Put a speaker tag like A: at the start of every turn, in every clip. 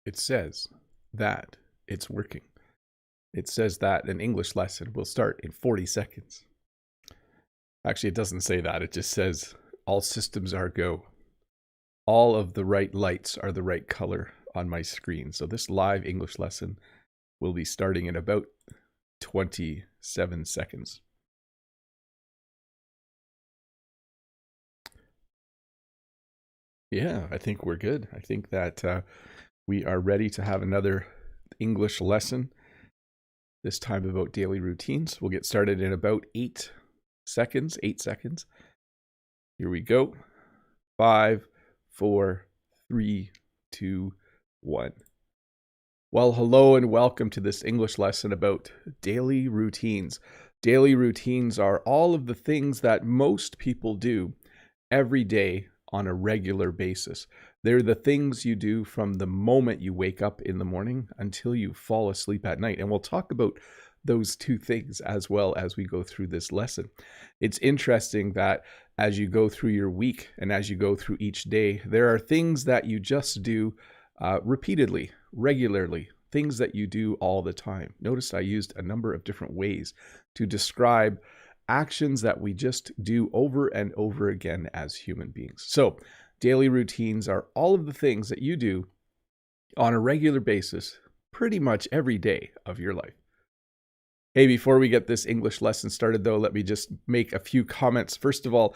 A: It says that it's working. It says that an English lesson will start in 40 seconds. Actually, it doesn't say that. It just says all systems are go. All of the right lights are the right color on my screen. So this live English lesson will be starting in about 27 seconds. Yeah, I think we're good. I think that we are ready to have another English lesson, this time about daily routines. We'll get started in about 8 seconds. Here we go. 5, 4, 3, 2, 1. Well, hello and welcome to this English lesson about daily routines. Daily routines are all of the things that most people do every day on a regular basis. They're the things you do from the moment you wake up in the morning until you fall asleep at night. And we'll talk about those two things as well as we go through this lesson. It's interesting that as you go through your week and as you go through each day, there are things that you just do repeatedly, regularly, things that you do all the time. Notice I used a number of different ways to describe actions that we just do over and over again as human beings. So daily routines are all of the things that you do on a regular basis, pretty much every day of your life. Hey, before we get this English lesson started, though, let me just make a few comments. First of all,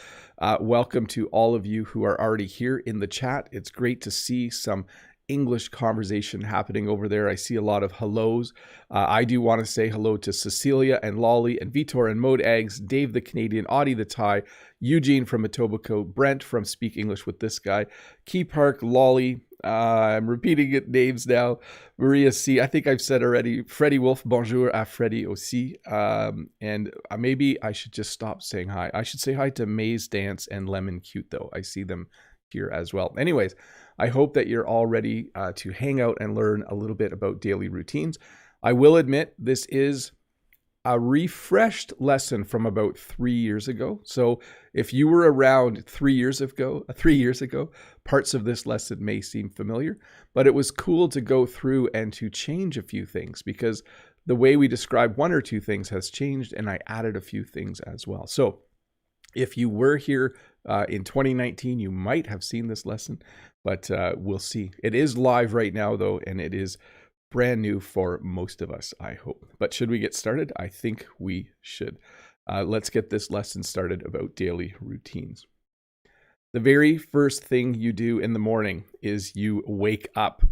A: welcome to all of you who are already here in the chat. It's great to see some English conversation happening over there. I see a lot of hellos. I do want to say hello to Cecilia and Lolly and Vitor and Mode Eggs, Dave the Canadian, Audie the Thai, Eugene from Etobicoke, Brent from Speak English with This Guy, Key Park, Lolly, I'm repeating it names now, Maria C. I think I've said already, Freddie Wolf, bonjour à Freddie aussi. And maybe I should just stop saying hi. I should say hi to Maze Dance and Lemon Cute, though. I see them here as well. Anyways, I hope that you're all ready to hang out and learn a little bit about daily routines. I will admit this is a refreshed lesson from about 3 years ago. So if you were around 3 years ago, parts of this lesson may seem familiar, but it was cool to go through and to change a few things because the way we describe one or two things has changed and I added a few things as well. So if you were here in 2019, you might have seen this lesson, but we'll see. It is live right now, though, and it is brand new for most of us, I hope. But should we get started? I think we should. Let's get this lesson started about daily routines. The very first thing you do in the morning is you wake up.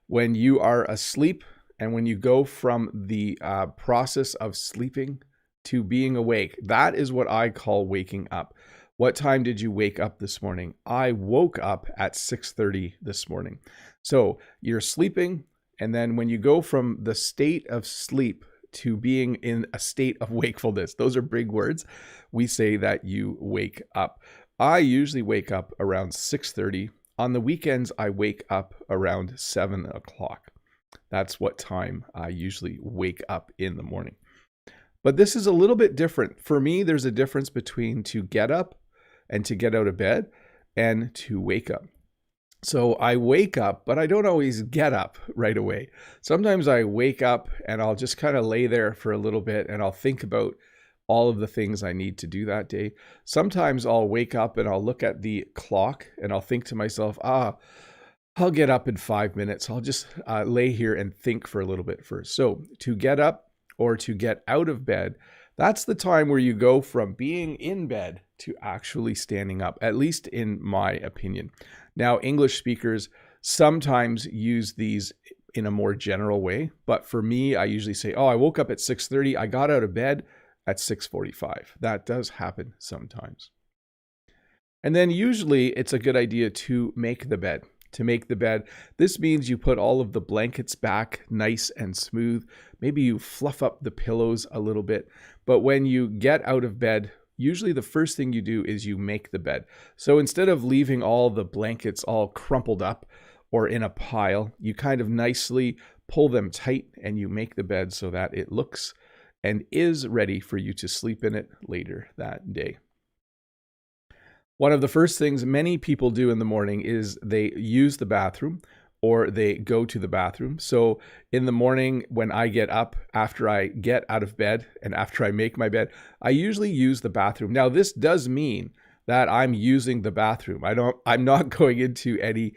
A: When you are asleep and when you go from the process of sleeping to being awake, that is what I call waking up. What time did you wake up this morning? I woke up at 6:30 this morning. So you're sleeping, and then when you go from the state of sleep to being in a state of wakefulness, those are big words, we say that you wake up. I usually wake up around 6:30. On the weekends, I wake up around 7 o'clock. That's what time I usually wake up in the morning. But this is a little bit different. For me, there's a difference between to get up and to get out of bed and to wake up. So I wake up, but I don't always get up right away. Sometimes I wake up and I'll just kind of lay there for a little bit and I'll think about all of the things I need to do that day. Sometimes I'll wake up and I'll look at the clock and I'll think to myself, I'll get up in 5 minutes. I'll just lay here and think for a little bit first. So to get up or to get out of bed, that's the time where you go from being in bed to actually standing up, at least in my opinion. Now, English speakers sometimes use these in a more general way, but for me, I usually say, I woke up at 6:30, I got out of bed at 6:45. That does happen sometimes. And then usually it's a good idea to make the bed. To make the bed, this means you put all of the blankets back nice and smooth. Maybe you fluff up the pillows a little bit. But when you get out of bed, usually the first thing you do is you make the bed. So instead of leaving all the blankets all crumpled up or in a pile, you kind of nicely pull them tight and you make the bed so that it looks and is ready for you to sleep in it later that day. One of the first things many people do in the morning is they use the bathroom or they go to the bathroom. So in the morning when I get up, after I get out of bed and after I make my bed, I usually use the bathroom. Now this does mean that I'm using the bathroom. I'm not going into any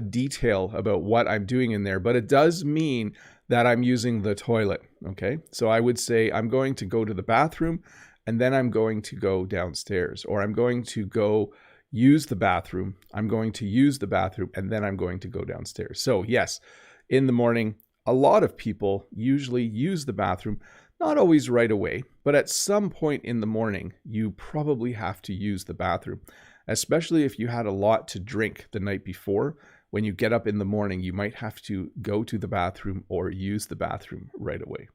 A: detail about what I'm doing in there, but it does mean that I'm using the toilet. Okay. So I would say I'm going to go to the bathroom and then I'm going to go downstairs, or I'm going to go use the bathroom. I'm going to use the bathroom and then I'm going to go downstairs. So yes, in the morning, a lot of people usually use the bathroom, not always right away, but at some point in the morning, you probably have to use the bathroom, especially if you had a lot to drink the night before. When you get up in the morning, you might have to go to the bathroom or use the bathroom right away.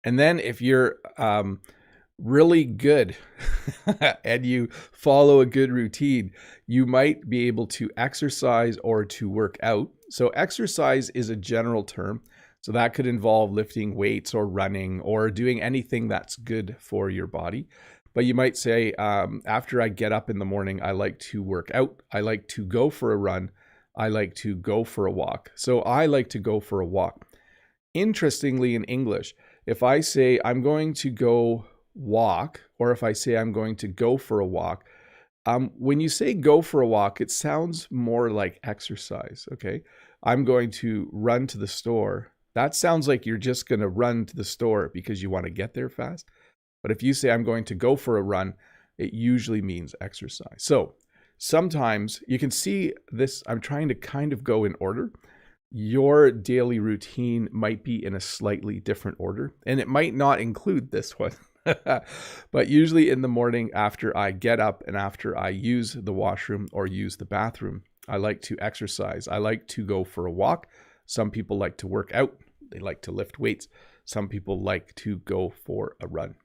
A: And then if you're really good and you follow a good routine, you might be able to exercise or to work out. So exercise is a general term. So that could involve lifting weights or running or doing anything that's good for your body. But you might say, after I get up in the morning, I like to work out. I like to go for a run. I like to go for a walk. So I like to go for a walk. Interestingly, in English, if I say I'm going to go walk, or if I say I'm going to go for a walk, when you say go for a walk, it sounds more like exercise, okay? I'm going to run to the store. That sounds like you're just going to run to the store because you want to get there fast. But if you say I'm going to go for a run, it usually means exercise. So sometimes you can see this, I'm trying to kind of go in order. Your daily routine might be in a slightly different order, and it might not include this one. But usually in the morning after I get up and after I use the washroom or use the bathroom, I like to exercise. I like to go for a walk. Some people like to work out. They like to lift weights. Some people like to go for a run.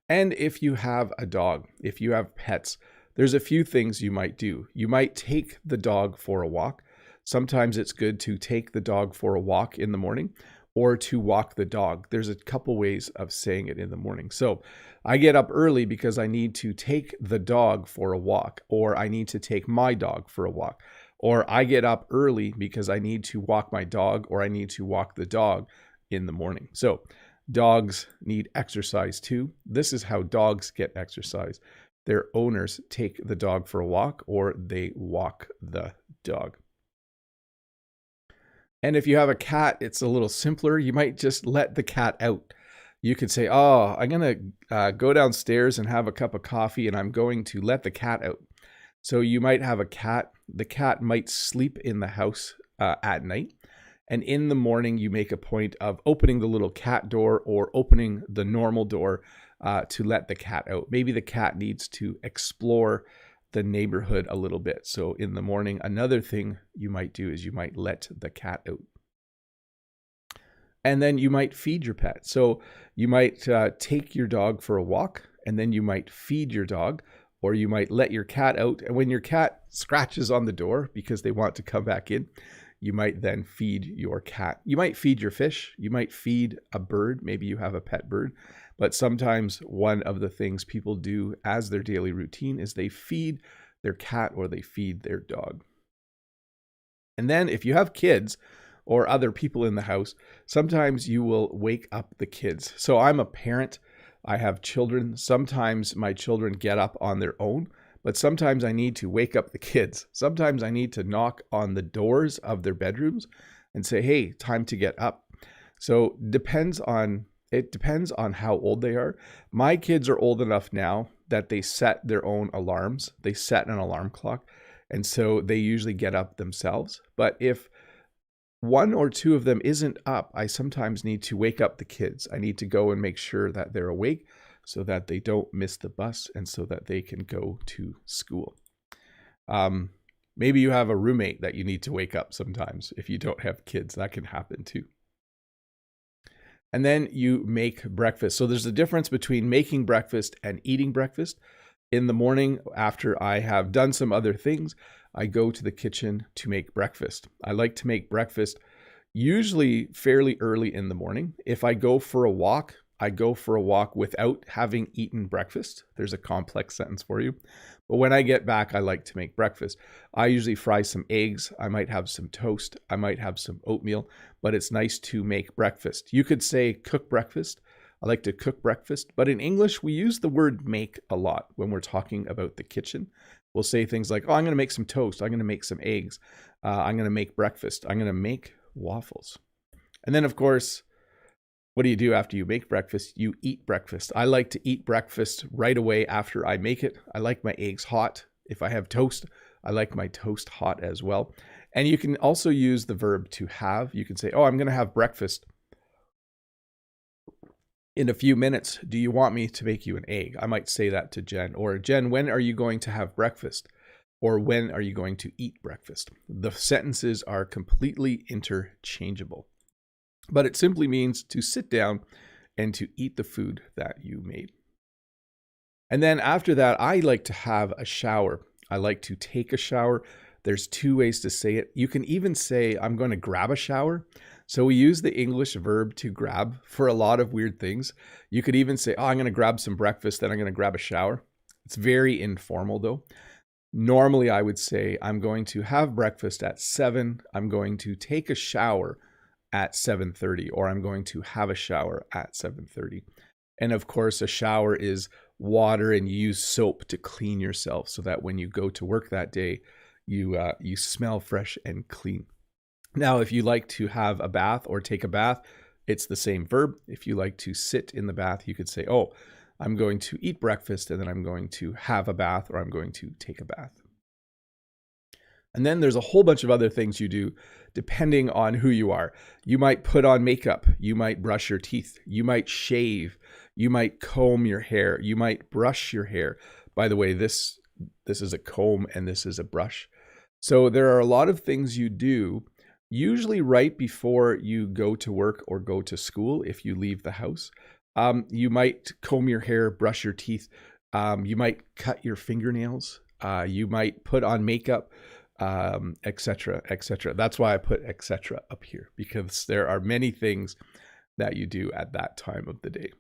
A: And if you have a dog, if you have pets, there's a few things you might do. You might take the dog for a walk. Sometimes it's good to take the dog for a walk in the morning or to walk the dog. There's a couple ways of saying it in the morning. So I get up early because I need to take the dog for a walk, or I need to take my dog for a walk, or I get up early because I need to walk my dog, or I need to walk the dog in the morning. So dogs need exercise too. This is how dogs get exercise. Their owners take the dog for a walk or they walk the dog. And if you have a cat, it's a little simpler. You might just let the cat out. You could say, oh, I'm going to go downstairs and have a cup of coffee and I'm going to let the cat out. So you might have a cat. The cat might sleep in the house at night. And in the morning, you make a point of opening the little cat door or opening the normal door to let the cat out. Maybe the cat needs to explore the neighborhood a little bit. So in the morning, another thing you might do is you might let the cat out. And then you might feed your pet. So you might take your dog for a walk, and then you might feed your dog, or you might let your cat out. And when your cat scratches on the door because they want to come back in, you might then feed your cat. You might feed your fish. You might feed a bird. Maybe you have a pet bird. But sometimes one of the things people do as their daily routine is they feed their cat or they feed their dog. And then if you have kids or other people in the house, sometimes you will wake up the kids. So I'm a parent. I have children. Sometimes my children get up on their own, but sometimes I need to wake up the kids. Sometimes I need to knock on the doors of their bedrooms and say, hey, time to get up. So it depends on how old they are. My kids are old enough now that they set their own alarms. They set an alarm clock. And so they usually get up themselves. But if one or two of them isn't up, I sometimes need to wake up the kids. I need to go and make sure that they're awake so that they don't miss the bus and so that they can go to school. Maybe you have a roommate that you need to wake up sometimes. If you don't have kids, that can happen too. And then you make breakfast. So there's a difference between making breakfast and eating breakfast. In the morning, after I have done some other things, I go to the kitchen to make breakfast. I like to make breakfast usually fairly early in the morning. If I go for a walk, I go for a walk without having eaten breakfast. There's a complex sentence for you. But when I get back, I like to make breakfast. I usually fry some eggs. I might have some toast. I might have some oatmeal, but it's nice to make breakfast. You could say cook breakfast. I like to cook breakfast, but in English, we use the word make a lot when we're talking about the kitchen. We'll say things like, oh, I'm going to make some toast. I'm going to make some eggs. I'm going to make breakfast. I'm going to make waffles. And then, of course, what do you do after you make breakfast? You eat breakfast. I like to eat breakfast right away after I make it. I like my eggs hot. If I have toast, I like my toast hot as well. And you can also use the verb to have. You can say, oh, I'm going to have breakfast in a few minutes. Do you want me to make you an egg? I might say that to Jen. Or, Jen, when are you going to have breakfast? Or when are you going to eat breakfast? The sentences are completely interchangeable. But it simply means to sit down and to eat the food that you made. And then after that, I like to have a shower. I like to take a shower. There's two ways to say it. You can even say, I'm going to grab a shower. So we use the English verb to grab for a lot of weird things. You could even say, oh, I'm going to grab some breakfast, then I'm going to grab a shower. It's very informal though. Normally I would say, I'm going to have breakfast at 7. I'm going to take a shower at 7:30, or I'm going to have a shower at 7:30. And of course, a shower is water, and you use soap to clean yourself so that when you go to work that day, you smell fresh and clean. Now, if you like to have a bath or take a bath, it's the same verb. If you like to sit in the bath, you could say, oh, I'm going to eat breakfast, and then I'm going to have a bath, or I'm going to take a bath. And then there's a whole bunch of other things you do depending on who you are. You might put on makeup. You might brush your teeth. You might shave. You might comb your hair. You might brush your hair. By the way, this is a comb and this is a brush. So there are a lot of things you do, usually right before you go to work or go to school if you leave the house. You might comb your hair, brush your teeth. You might cut your fingernails. You might put on makeup. Etc., etc. That's why I put etc. up here, because there are many things that you do at that time of the day.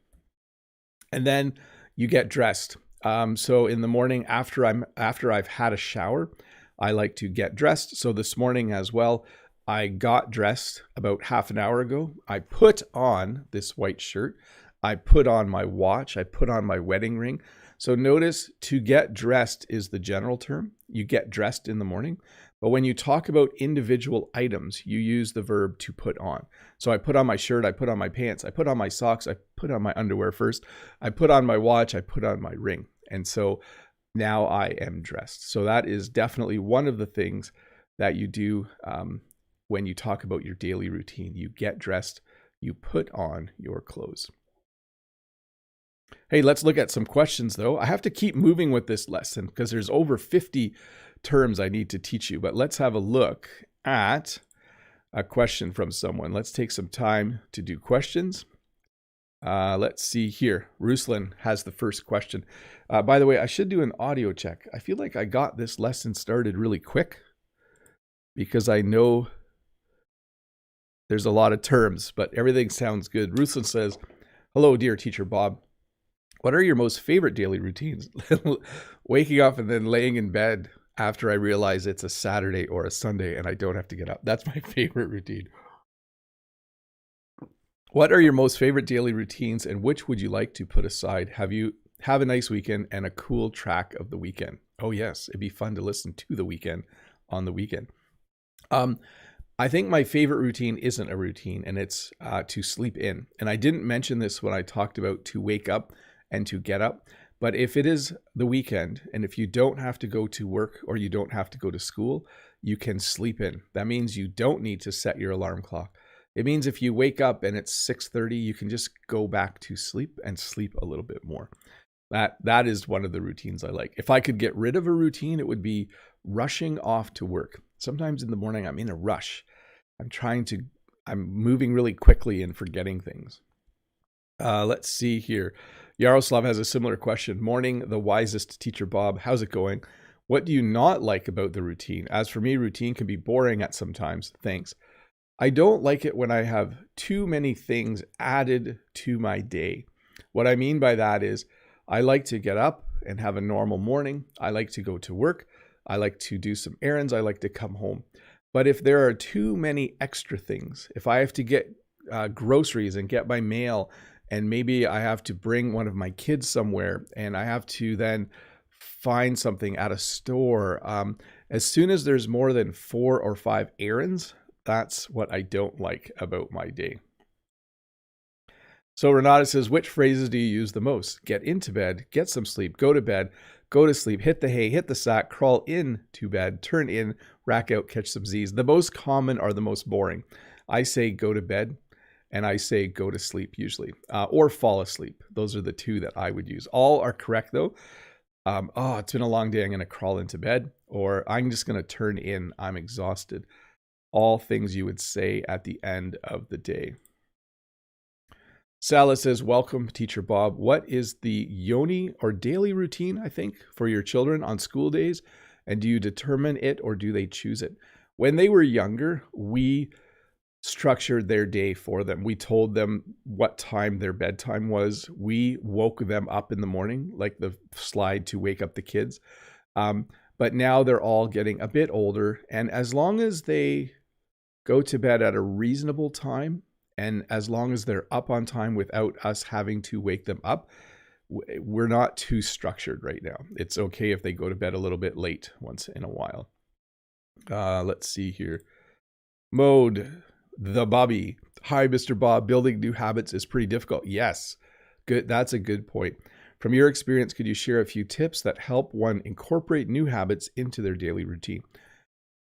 A: And then you get dressed. So in the morning after I've had a shower, I like to get dressed. So this morning as well, I got dressed about half an hour ago. I put on this white shirt. I put on my watch. I put on my wedding ring. So notice, to get dressed is the general term. You get dressed in the morning. But when you talk about individual items, you use the verb to put on. So I put on my shirt, I put on my pants, I put on my socks, I put on my underwear first, I put on my watch, I put on my ring. And so now I am dressed. So that is definitely one of the things that you do when you talk about your daily routine. You get dressed, you put on your clothes. Hey, let's look at some questions though. I have to keep moving with this lesson because there's over 50 terms I need to teach you, but let's have a look at a question from someone. Let's take some time to do questions. Let's see here. Ruslan has the first question. By the way, I should do an audio check. I feel like I got this lesson started really quick because I know there's a lot of terms, but everything sounds good. Ruslan says, hello, dear teacher Bob. What are your most favorite daily routines? Waking up and then laying in bed after I realize it's a Saturday or a Sunday and I don't have to get up. That's my favorite routine. What are your most favorite daily routines and which would you like to put aside? Have a nice weekend and a cool track of the weekend. Oh yes, it'd be fun to listen to the weekend on the weekend. I think my favorite routine isn't a routine, and it's to sleep in. And I didn't mention this when I talked about to wake up and to get up. But if it is the weekend and if you don't have to go to work or you don't have to go to school, you can sleep in. That means you don't need to set your alarm clock. It means if you wake up and it's 6:30, you can just go back to sleep and sleep a little bit more. That is one of the routines I like. If I could get rid of a routine, it would be rushing off to work. Sometimes in the morning, I'm in a rush. I'm moving really quickly and forgetting things. Let's see here. Yaroslav has a similar question. Morning, the wisest teacher Bob. How's it going? What do you not like about the routine? As for me, routine can be boring at some times. Thanks. I don't like it when I have too many things added to my day. What I mean by that is I like to get up and have a normal morning. I like to go to work. I like to do some errands. I like to come home. But if there are too many extra things, if I have to get groceries and get my mail, and maybe I have to bring one of my kids somewhere, and I have to then find something at a store, as soon as there's more than 4 or 5 errands, that's what I don't like about my day. So Renata says, which phrases do you use the most? Get into bed, get some sleep, go to bed, go to sleep, hit the hay, hit the sack, crawl in to bed, turn in, rack out, catch some Z's. The most common are the most boring. I say go to bed, and I say go to sleep usually, or fall asleep. Those are the 2 that I would use. All are correct though. Oh, it's been a long day. I'm going to crawl into bed, or I'm just going to turn in. I'm exhausted. All things you would say at the end of the day. Sala says, welcome, Teacher Bob. What is the yoni or daily routine, I think, for your children on school days? And do you determine it or do they choose it? When they were younger, we structured their day for them. We told them what time their bedtime was. We woke them up in the morning, like the slide to wake up the kids. But now they're all getting a bit older. And as long as they go to bed at a reasonable time, and as long as they're up on time without us having to wake them up, we're not too structured right now. It's okay if they go to bed a little bit late once in a while. Let's see here. Mode. The Bobby. Hi, Mr. Bob. Building new habits is pretty difficult. Yes. Good. That's a good point. From your experience, could you share a few tips that help one incorporate new habits into their daily routine?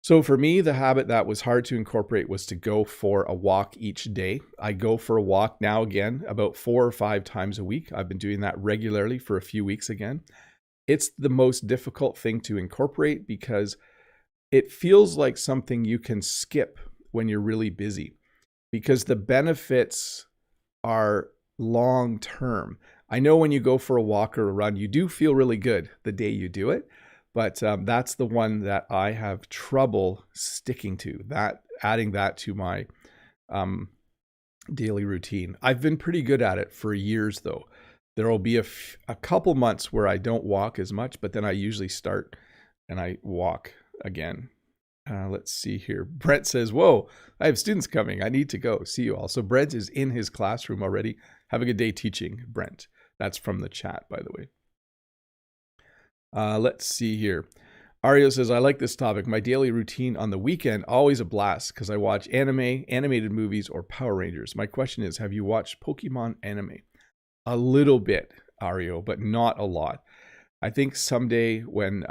A: So for me, the habit that was hard to incorporate was to go for a walk each day. I go for a walk now again about 4 or 5 times a week. I've been doing that regularly for a few weeks again. It's the most difficult thing to incorporate because it feels like something you can skip when you're really busy, because the benefits are long term. I know when you go for a walk or a run, you do feel really good the day you do it, but that's the one that I have trouble sticking to, that adding that to my daily routine. I've been pretty good at it for years though. There will be a couple months where I don't walk as much, but then I usually start and I walk again. Let's see here. Brent says, whoa, I have students coming. I need to go. See you all. So Brent is in his classroom already. Have a good day teaching, Brent. That's from the chat, by the way. Let's see here. Ario says, I like this topic. My daily routine on the weekend, always a blast because I watch anime, animated movies, or Power Rangers. My question is, have you watched Pokemon anime? A little bit, Ario, but not a lot. I think someday when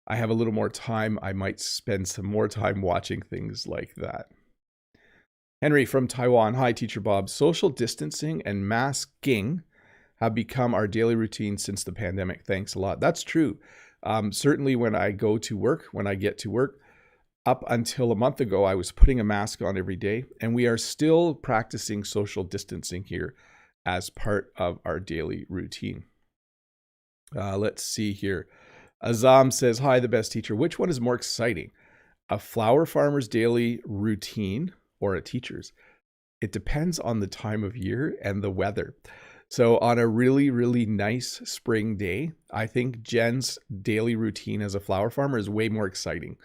A: I have a little more time, I might spend some more time watching things like that. Henry from Taiwan. Hi, Teacher Bob. Social distancing and masking have become our daily routine since the pandemic. Thanks a lot. That's true. Certainly when I go to work, when I get to work, up until a month ago, I was putting a mask on every day, and we are still practicing social distancing here as part of our daily routine. Let's see here. Azam says, hi, the best teacher. Which one is more exciting? A flower farmer's daily routine or a teacher's? It depends on the time of year and the weather. So on a really, really nice spring day, I think Jen's daily routine as a flower farmer is way more exciting.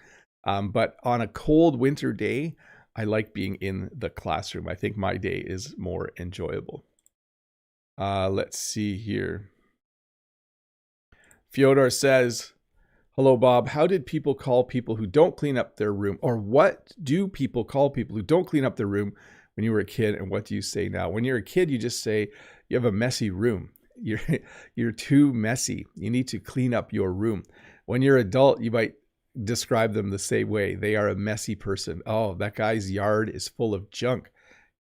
A: But on a cold winter day, I like being in the classroom. I think my day is more enjoyable. Let's see here. Fyodor says, hello, Bob. How did people call people who don't clean up their room? Or what do people call people who don't clean up their room when you were a kid? And what do you say now? When you're a kid, you just say, you have a messy room. You're too messy. You need to clean up your room. When you're an adult, you might describe them the same way. They are a messy person. Oh, that guy's yard is full of junk.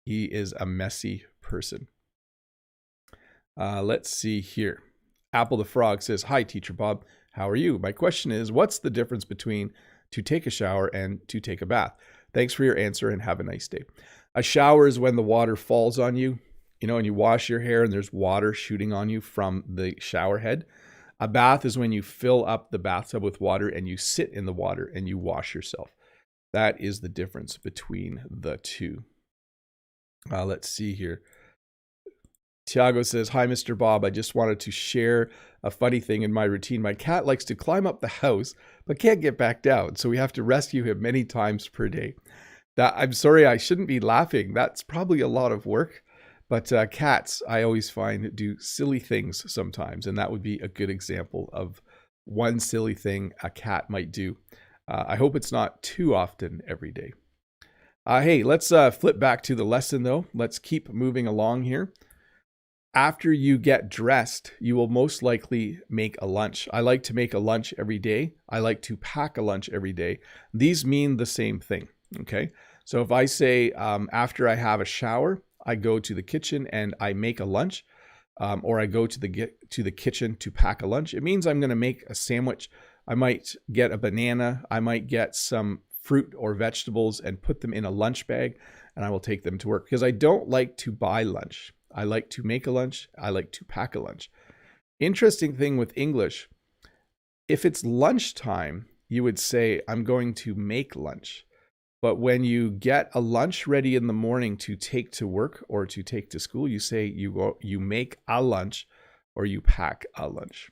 A: He is a messy person. Let's see here. Apple the Frog says, hi, Teacher Bob. How are you? My question is, what's the difference between to take a shower and to take a bath? Thanks for your answer and have a nice day. A shower is when the water falls on you, and you wash your hair and there's water shooting on you from the shower head. A bath is when you fill up the bathtub with water and you sit in the water and you wash yourself. That is the difference between the two. Let's see here. Tiago says, hi, Mr. Bob. I just wanted to share a funny thing in my routine. My cat likes to climb up the house, but can't get back down. So we have to rescue him many times per day. I'm sorry, I shouldn't be laughing. That's probably a lot of work. But cats, I always find, do silly things sometimes. And that would be a good example of one silly thing a cat might do. I hope it's not too often every day. Hey, let's flip back to the lesson, though. Let's keep moving along here. After you get dressed, you will most likely make a lunch. I like to make a lunch every day. I like to pack a lunch every day. These mean the same thing, okay? So if I say after I have a shower, I go to the kitchen and I make a lunch, or I go to the kitchen to pack a lunch, it means I'm going to make a sandwich. I might get a banana. I might get some fruit or vegetables and put them in a lunch bag, and I will take them to work because I don't like to buy lunch. I like to make a lunch. I like to pack a lunch. Interesting thing with English, if it's lunchtime, you would say, I'm going to make lunch. But when you get a lunch ready in the morning to take to work or to take to school, you say you make a lunch or you pack a lunch.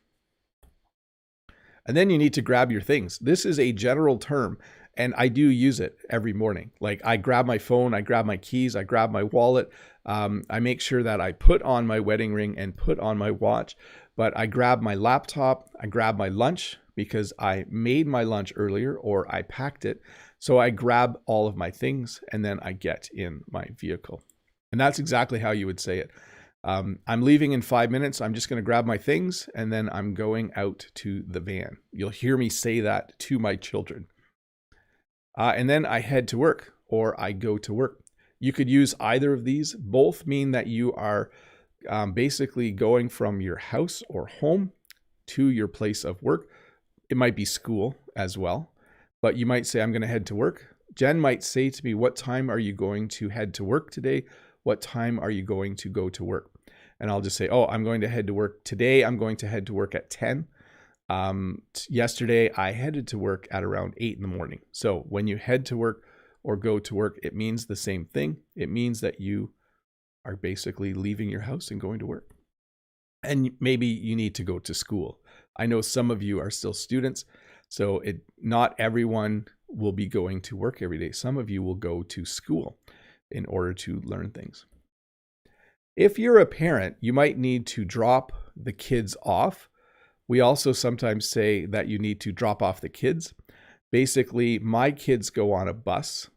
A: And then you need to grab your things. This is a general term, and I do use it every morning. Like I grab my phone, I grab my keys, I grab my wallet. I make sure that I put on my wedding ring and put on my watch, but I grab my laptop, I grab my lunch because I made my lunch earlier or I packed it. So I grab all of my things and then I get in my vehicle. And that's exactly how you would say it. I'm leaving in 5 minutes. I'm just going to grab my things and then I'm going out to the van. You'll hear me say that to my children. And then I head to work or I go to work. You could use either of these. Both mean that you are basically going from your house or home to your place of work. It might be school as well, but you might say, I'm going to head to work. Jen might say to me, what time are you going to head to work today? What time are you going to go to work? And I'll just say, oh, I'm going to head to work today. I'm going to head to work at 10. Yesterday, I headed to work at around 8 in the morning. So when you head to work or go to work, it means the same thing. It means that you are basically leaving your house and going to work. And maybe you need to go to school. I know some of you are still students, so not everyone will be going to work every day. Some of you will go to school in order to learn things. If you're a parent, you might need to drop the kids off. We also sometimes say that you need to drop off the kids. Basically, my kids go on a bus.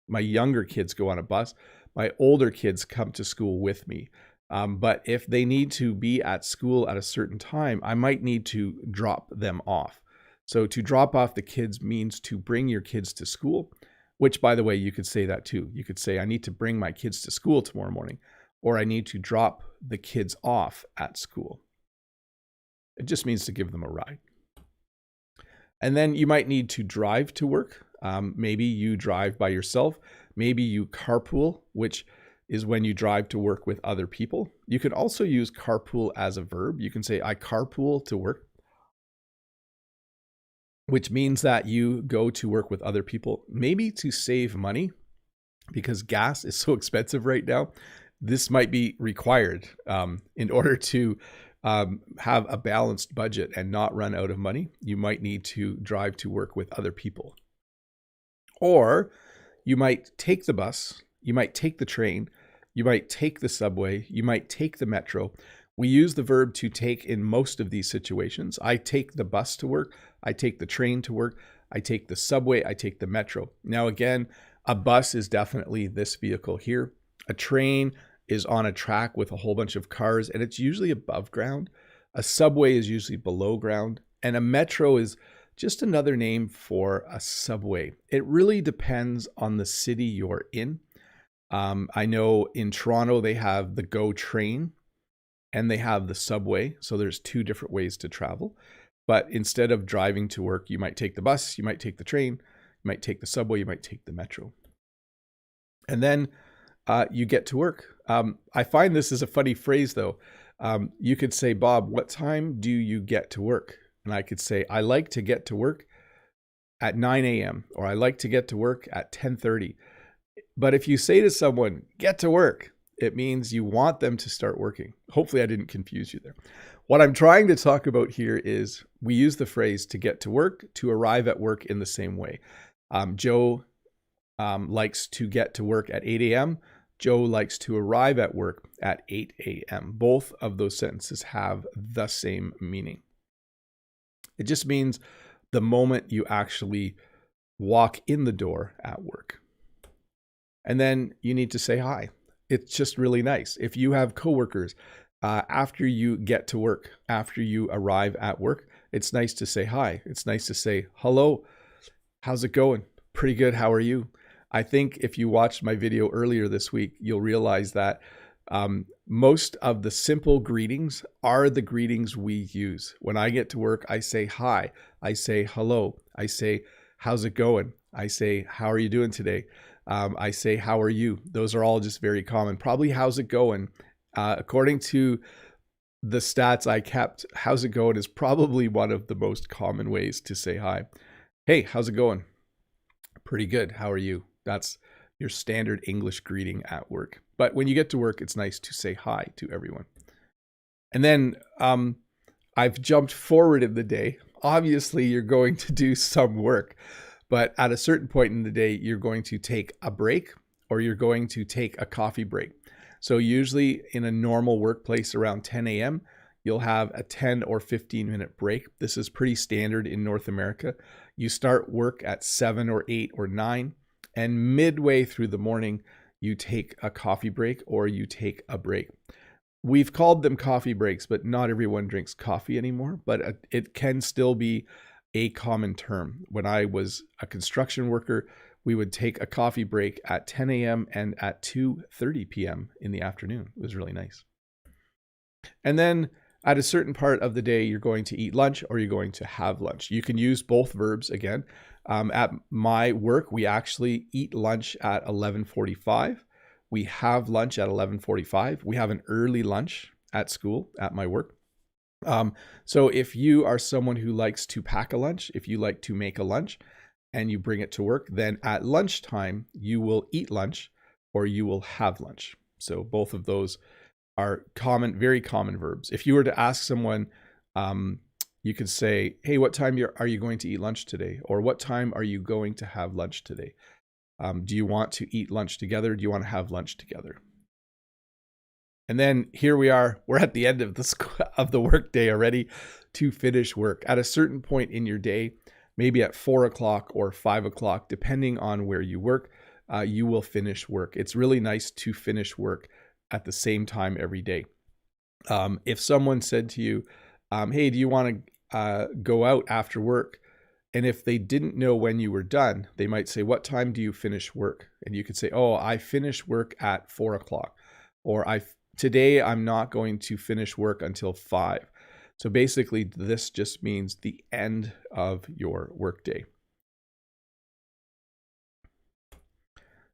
A: My younger kids go on a bus. My older kids come to school with me. But if they need to be at school at a certain time, I might need to drop them off. So to drop off the kids means to bring your kids to school, which, by the way, you could say that too. You could say, I need to bring my kids to school tomorrow morning, or I need to drop the kids off at school. It just means to give them a ride. And then you might need to drive to work. Maybe you drive by yourself. Maybe you carpool, which is when you drive to work with other people. You can also use carpool as a verb. You can say, I carpool to work, which means that you go to work with other people, maybe to save money because gas is so expensive right now. This might be required in order to have a balanced budget and not run out of money. You might need to drive to work with other people. Or you might take the bus, you might take the train, you might take the subway, you might take the metro. We use the verb to take in most of these situations. I take the bus to work, I take the train to work, I take the subway, I take the metro. Now again, a bus is definitely this vehicle here. A train is on a track with a whole bunch of cars and it's usually above ground. A subway is usually below ground, and a metro is just another name for a subway. It really depends on the city you're in. I know in Toronto, they have the GO train and they have the subway. So there's two different ways to travel. But instead of driving to work, you might take the bus, you might take the train, you might take the subway, you might take the metro. And then you get to work. I find this is a funny phrase though. You could say, Bob, what time do you get to work? And I could say, I like to get to work at 9 a.m. or I like to get to work at 10:30. But if you say to someone, get to work, It means you want them to start working. Hopefully I didn't confuse you there. What I'm trying to talk about here is we use the phrase to get to work, to arrive at work in the same way. Joe likes to get to work at 8 a.m. Joe likes to arrive at work at 8 a.m. Both of those sentences have the same meaning. It just means the moment you actually walk in the door at work. And then you need to say hi. It's just really nice. If you have coworkers, after you get to work, after you arrive at work, it's nice to say hi. It's nice to say, hello, how's it going? Pretty good. How are you? I think if you watched my video earlier this week, you'll realize that most of the simple greetings are the greetings we use. When I get to work, I say hi. I say hello. I say, how's it going? I say, how are you doing today? I say, how are you? Those are all just very common. Probably, how's it going? According to the stats I kept, how's it going is probably one of the most common ways to say hi. Hey, how's it going? Pretty good. How are you? That's your standard English greeting at work. But when you get to work, it's nice to say hi to everyone. And then I've jumped forward in the day. Obviously, you're going to do some work, but at a certain point in the day, you're going to take a break or you're going to take a coffee break. So usually in a normal workplace around 10 a.m., you'll have a 10 or 15 minute break. This is pretty standard in North America. You start work at 7 or 8 or 9, and midway through the morning, you take a coffee break or you take a break. We've called them coffee breaks, but not everyone drinks coffee anymore, but it can still be a common term. When I was a construction worker, we would take a coffee break at 10 a.m. and at 2:30 p.m. in the afternoon. It was really nice. And then at a certain part of the day, you're going to eat lunch or you're going to have lunch. You can use both verbs again. At my work, we actually eat lunch at 11:45. We have lunch at 11:45. We have an early lunch at school, at my work. So if you are someone who likes to pack a lunch, if you like to make a lunch and you bring it to work, then at lunchtime, you will eat lunch or you will have lunch. So both of those are common, very common verbs. If you were to ask someone, you could say, hey, what time are you going to eat lunch today? Or what time are you going to have lunch today? Do you want to eat lunch together? Do you want to have lunch together? And then here we are, we're at the end of the work day already to finish work. At a certain point in your day, maybe at 4 o'clock or 5 o'clock, depending on where you work, you will finish work. It's really nice to finish work at the same time every day. If someone said to you, hey, do you want to go out after work? And if they didn't know when you were done, they might say, what time do you finish work? And you could say, oh, I finish work at 4 o'clock. Or today I'm not going to finish work until 5. So basically, this just means the end of your workday.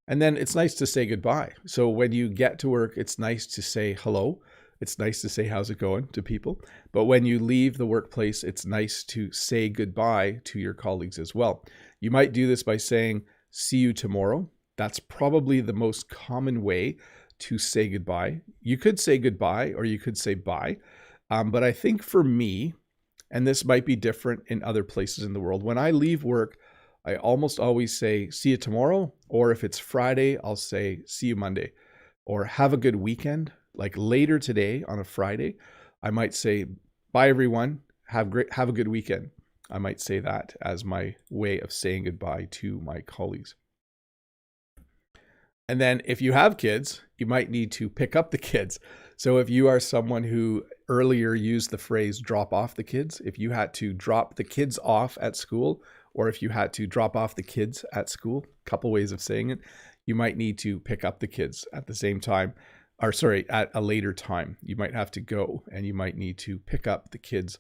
A: And then it's nice to say goodbye. So when you get to work, it's nice to say hello. It's nice to say, how's it going to people. But when you leave the workplace, it's nice to say goodbye to your colleagues as well. You might do this by saying, see you tomorrow. That's probably the most common way to say goodbye. You could say goodbye or you could say bye. But I think for me, and this might be different in other places in the world, when I leave work, I almost always say, see you tomorrow. Or if it's Friday, I'll say, see you Monday. Or have a good weekend. Like later today on a Friday, I might say, bye everyone, have a good weekend. I might say that as my way of saying goodbye to my colleagues. And then if you have kids, you might need to pick up the kids. So if you are someone who earlier used the phrase drop off the kids, if you had to drop the kids off at school, or if you had to drop off the kids at school, a couple ways of saying it, you might need to pick up the kids at the same time. Or sorry, at a later time. You might have to go and you might need to pick up the kids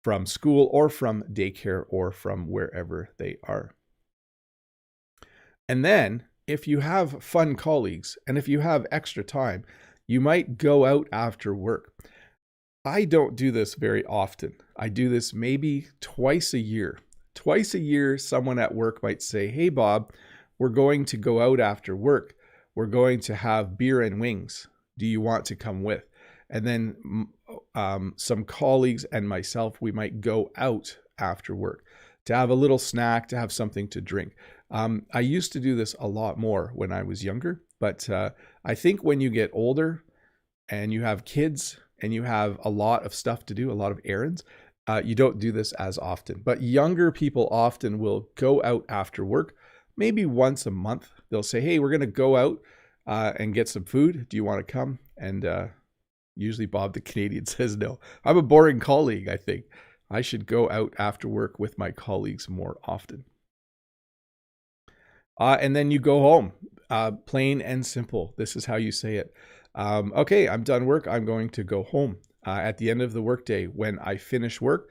A: from school or from daycare or from wherever they are. And then if you have fun colleagues and if you have extra time, you might go out after work. I don't do this very often. I do this maybe twice a year. Twice a year, someone at work might say, hey, Bob, we're going to go out after work. We're going to have beer and wings. Do you want to come with? And then some colleagues and myself, we might go out after work to have a little snack, to have something to drink. I used to do this a lot more when I was younger, but I think when you get older and you have kids and you have a lot of stuff to do, a lot of errands, you don't do this as often. But younger people often will go out after work, maybe once a month. They'll say, hey, we're going to go out and get some food. Do you want to come? And usually Bob the Canadian says no. I'm a boring colleague, I think. I should go out after work with my colleagues more often. And then you go home, plain and simple. This is how you say it. Okay, I'm done work. I'm going to go home. At the end of the workday, when I finish work,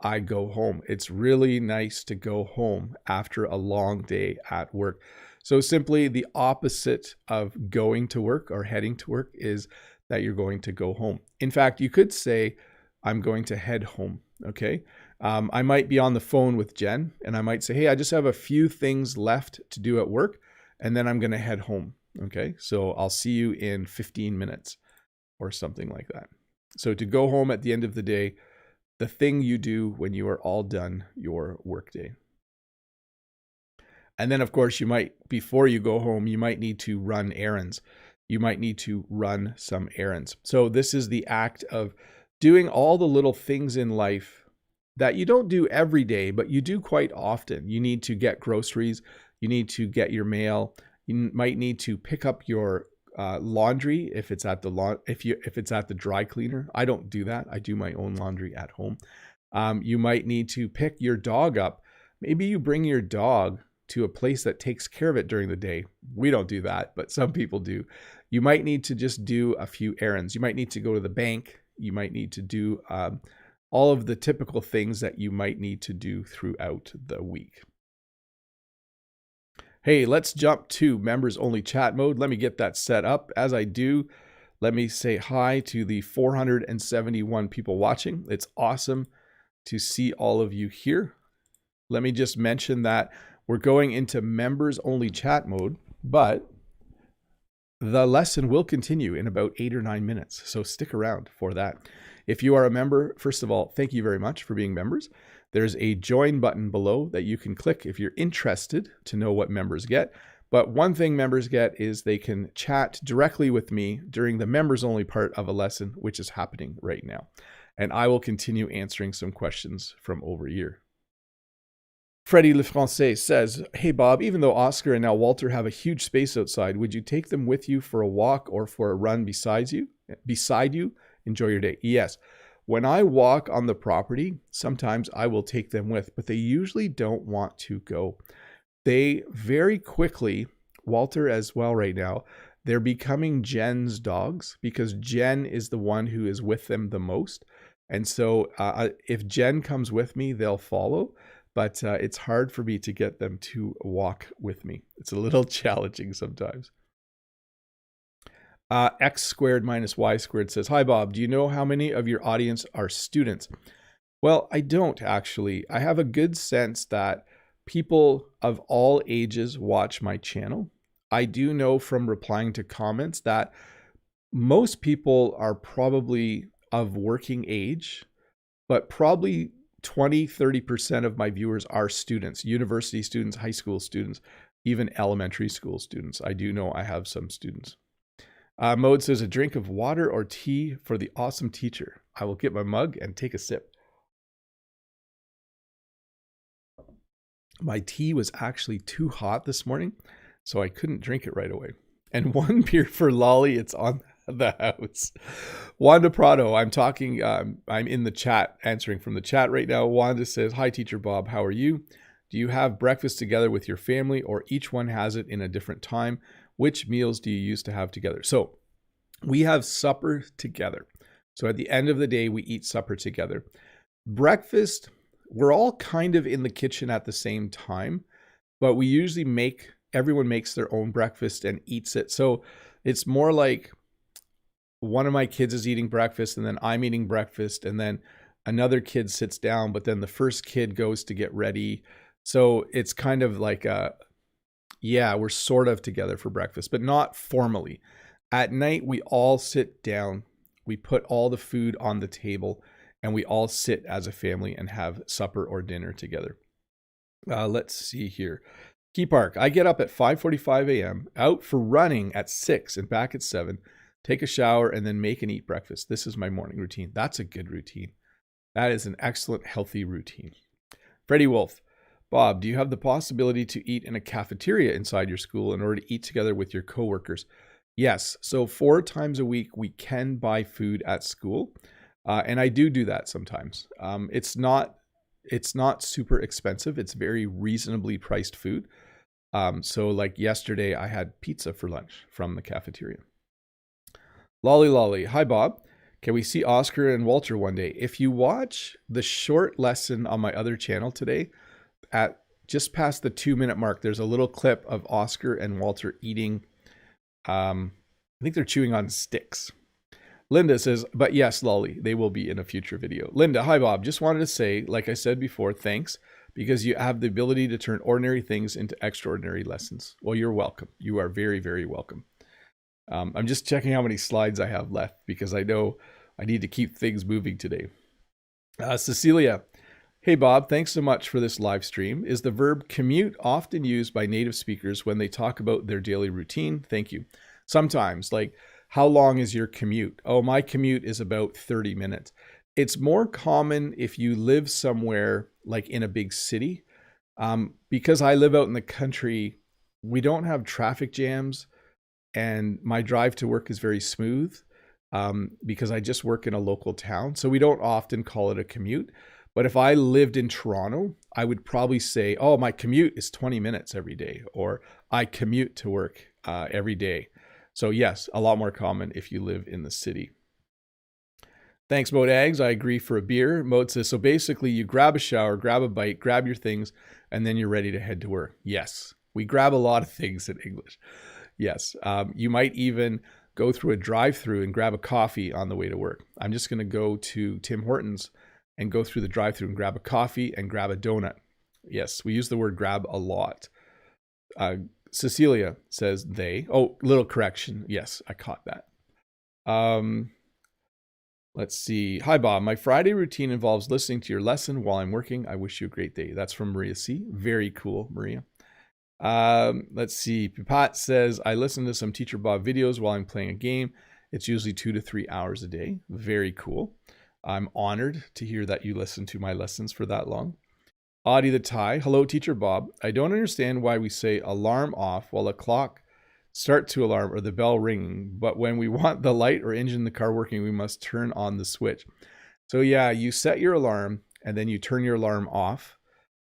A: I go home. It's really nice to go home after a long day at work. So simply the opposite of going to work or heading to work is that you're going to go home. In fact, you could say, I'm going to head home, okay? I might be on the phone with Jen and I might say, hey, I just have a few things left to do at work and then I'm going to head home, okay? So I'll see you in 15 minutes or something like that. So to go home at the end of the day, the thing you do when you are all done your workday. And then, of course, you might, before you go home, you might need to run errands. You might need to run some errands. So this is the act of doing all the little things in life that you don't do every day, but you do quite often. You need to get groceries. You need to get your mail. You might need to pick up your laundry if it's at the if it's at the dry cleaner. I don't do that. I do my own laundry at home. You might need to pick your dog up. Maybe you bring your dog to a place that takes care of it during the day. We don't do that, but some people do. You might need to just do a few errands. You might need to go to the bank. You might need to do all of the typical things that you might need to do throughout the week. Hey, let's jump to members only chat mode. Let me get that set up. As I do, let me say hi to the 471 people watching. It's awesome to see all of you here. Let me just mention that we're going into members only chat mode, but the lesson will continue in about 8 or 9 minutes. So stick around for that. If you are a member, first of all, thank you very much for being members. There's a join button below that you can click if you're interested to know what members get. But one thing members get is they can chat directly with me during the members only part of a lesson, which is happening right now. And I will continue answering some questions from over here. Freddie Lefrançais says, hey Bob, even though Oscar and now Walter have a huge space outside, would you take them with you for a walk or for a run beside you? Enjoy your day. Yes. When I walk on the property, sometimes I will take them with, but they usually don't want to go. They very quickly, Walter as well right now, they're becoming Jen's dogs because Jen is the one who is with them the most. And so if Jen comes with me, they'll follow. But it's hard for me to get them to walk with me. It's a little challenging sometimes. X squared minus Y squared says, hi, Bob. Do you know how many of your audience are students? Well, I don't actually. I have a good sense that people of all ages watch my channel. I do know from replying to comments that most people are probably of working age, but probably 20-30% of my viewers are students, university students, high school students, even elementary school students. I do know I have some students. Mode says, a drink of water or tea for the awesome teacher. I will get my mug and take a sip. My tea was actually too hot this morning, so I couldn't drink it right away. And one beer for Lolly, it's on the house. Wanda Prado, I'm talking, I'm in the chat, answering from the chat right now. Wanda says, hi, Teacher Bob, how are you? Do you have breakfast together with your family or each one has it in a different time? Which meals do you used to have together? So we have supper together. So at the end of the day, we eat supper together. Breakfast, we're all kind of in the kitchen at the same time, but we usually everyone makes their own breakfast and eats it. So it's more like one of my kids is eating breakfast and then I'm eating breakfast and then another kid sits down, but then the first kid goes to get ready. So it's kind of like we're sort of together for breakfast, but not formally. At night, we all sit down. We put all the food on the table and we all sit as a family and have supper or dinner together. Let's see here. Key Park. I get up at 5:45 a.m., out for running at 6 and back at 7, take a shower, and then make and eat breakfast. This is my morning routine. That's a good routine. That is an excellent, healthy routine. Freddie Wolf. Bob, do you have the possibility to eat in a cafeteria inside your school in order to eat together with your coworkers? Yes. So 4 times a week, we can buy food at school. And I do that sometimes. It's not super expensive. It's very reasonably priced food. So like yesterday, I had pizza for lunch from the cafeteria. Lolly. Hi, Bob. Can we see Oscar and Walter one day? If you watch the short lesson on my other channel today, at just past the 2-minute mark, there's a little clip of Oscar and Walter eating. I think they're chewing on sticks. Linda says, but yes, Lolly, they will be in a future video. Linda, hi, Bob. Just wanted to say, like I said before, thanks, because you have the ability to turn ordinary things into extraordinary lessons. Well, you're welcome. You are very, very welcome. I'm just checking how many slides I have left because I know I need to keep things moving today. Cecilia, hey, Bob, thanks so much for this live stream. Is the verb commute often used by native speakers when they talk about their daily routine? Thank you. Sometimes, like, how long is your commute? Oh, my commute is about 30 minutes. It's more common if you live somewhere like in a big city. Because I live out in the country, we don't have traffic jams and my drive to work is very smooth because I just work in a local town. So we don't often call it a commute. But if I lived in Toronto, I would probably say, oh, my commute is 20 minutes every day, or I commute to work every day. So yes, a lot more common if you live in the city. Thanks, Mode Eggs. I agree for a beer. Mode says, so basically you grab a shower, grab a bite, grab your things, and then you're ready to head to work. Yes, we grab a lot of things in English. Yes, you might even go through a drive-through and grab a coffee on the way to work. I'm just going to go to Tim Hortons and go through the drive-through and grab a coffee and grab a donut. Yes, we use the word grab a lot. Cecilia says they. Oh, little correction. Yes, I caught that. Let's see. Hi, Bob. My Friday routine involves listening to your lesson while I'm working. I wish you a great day. That's from Maria C. Very cool, Maria. Let's see. Pipat says, I listen to some Teacher Bob videos while I'm playing a game. It's usually 2 to 3 hours a day. Very cool. I'm honored to hear that you listen to my lessons for that long. Audie the Thai. Hello, Teacher Bob. I don't understand why we say alarm off while the clock start to alarm or the bell ringing, but when we want the light or engine in the car working, we must turn on the switch. So yeah, you set your alarm and then you turn your alarm off.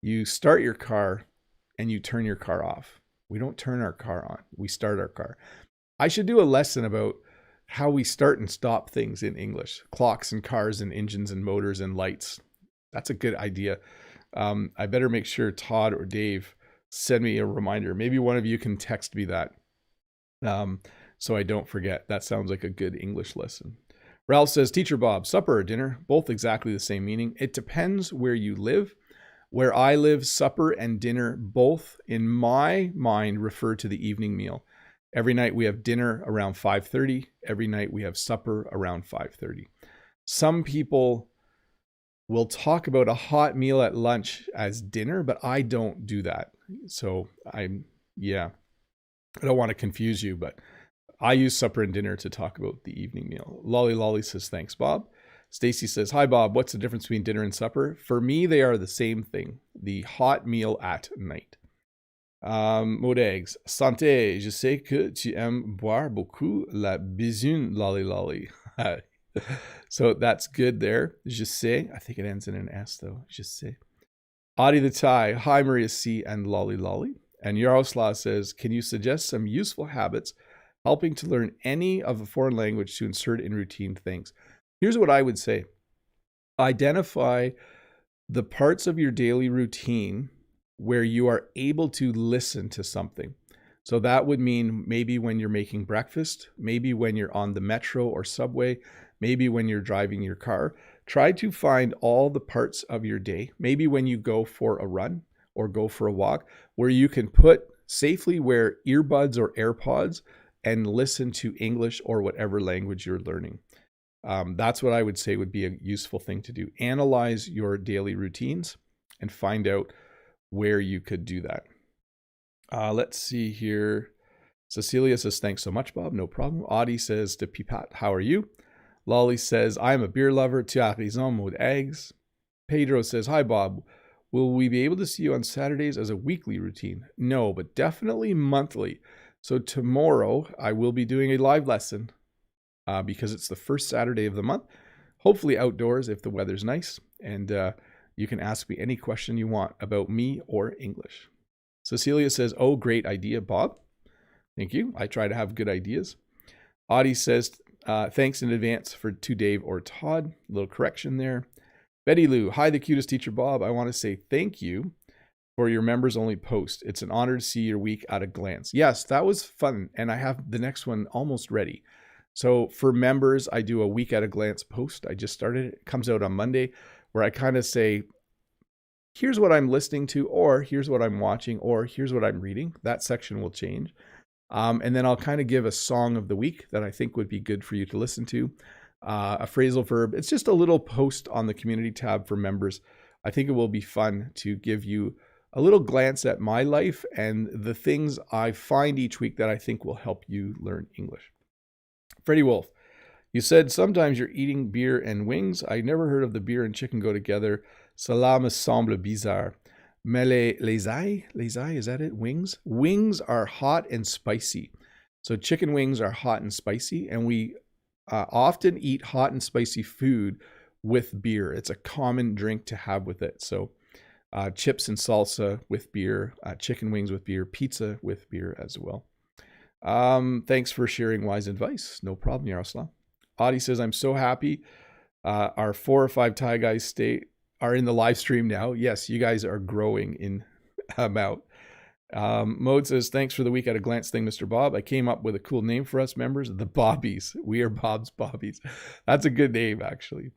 A: You start your car and you turn your car off. We don't turn our car on. We start our car. I should do a lesson about how we start and stop things in English. Clocks and cars and engines and motors and lights. That's a good idea. I better make sure Todd or Dave send me a reminder. Maybe one of you can text me that so I don't forget. That sounds like a good English lesson. Ralph says, Teacher Bob, supper or dinner, both exactly the same meaning. It depends where you live. Where I live, supper and dinner both, in my mind, refer to the evening meal. Every night we have dinner around 5:30. Every night we have supper around 5:30. Some people will talk about a hot meal at lunch as dinner, but I don't do that. So I don't want to confuse you, but I use supper and dinner to talk about the evening meal. Lolly says, thanks, Bob. Stacy says, hi, Bob. What's the difference between dinner and supper? For me, they are the same thing. The hot meal at night. Mode Eggs. Santé, je sais que tu aimes boire beaucoup la bisoune, lolly. So that's good there. Je sais. I think it ends in an S though. Je sais. Audie the Thai. Hi, Maria C. and lolly. And Yaroslav says, can you suggest some useful habits helping to learn any of a foreign language to insert in routine things? Here's what I would say. Identify the parts of your daily routine where you are able to listen to something. So that would mean maybe when you're making breakfast, maybe when you're on the metro or subway, maybe when you're driving your car. Try to find all the parts of your day, maybe when you go for a run or go for a walk, where you can safely wear earbuds or AirPods and listen to English or whatever language you're learning. That's what I would say would be a useful thing to do. Analyze your daily routines and find out where you could do that. Let's see here. Cecilia says, thanks so much, Bob. No problem. Audie says to Pipat, how are you? Lolly says, I'm a beer lover. Tu as raison with eggs. Pedro says, hi, Bob. Will we be able to see you on Saturdays as a weekly routine? No, but definitely monthly. So tomorrow I will be doing a live lesson because it's the first Saturday of the month. Hopefully outdoors if the weather's nice. And you can ask me any question you want about me or English. Cecilia says, oh, great idea, Bob. Thank you. I try to have good ideas. Audie says, thanks in advance to Dave or Todd. A little correction there. Betty Lou, hi, the cutest teacher, Bob. I want to say thank you for your members only post. It's an honor to see your week at a glance. Yes, that was fun. And I have the next one almost ready. So for members, I do a week at a glance post. I just started it. It comes out on Monday where I kind of say, here's what I'm listening to, or here's what I'm watching, or here's what I'm reading. That section will change. And then I'll kind of give a song of the week that I think would be good for you to listen to. A phrasal verb. It's just a little post on the community tab for members. I think it will be fun to give you a little glance at my life and the things I find each week that I think will help you learn English. Freddie Wolf, you said sometimes you're eating beer and wings. I never heard of the beer and chicken go together. Cela me semble bizarre. Mais les ailes, is that it? Wings? Wings are hot and spicy. So chicken wings are hot and spicy, and we often eat hot and spicy food with beer. It's a common drink to have with it. So chips and salsa with beer, chicken wings with beer, pizza with beer as well. Thanks for sharing wise advice. No problem, Yaroslav. Audie says, I'm so happy. Our 4 or 5 Thai guys are in the live stream now. Yes, you guys are growing in amount. Mode says, thanks for the week at a glance thing, Mr. Bob. I came up with a cool name for us members, the Bobbies. We are Bob's Bobbies. That's a good name, actually.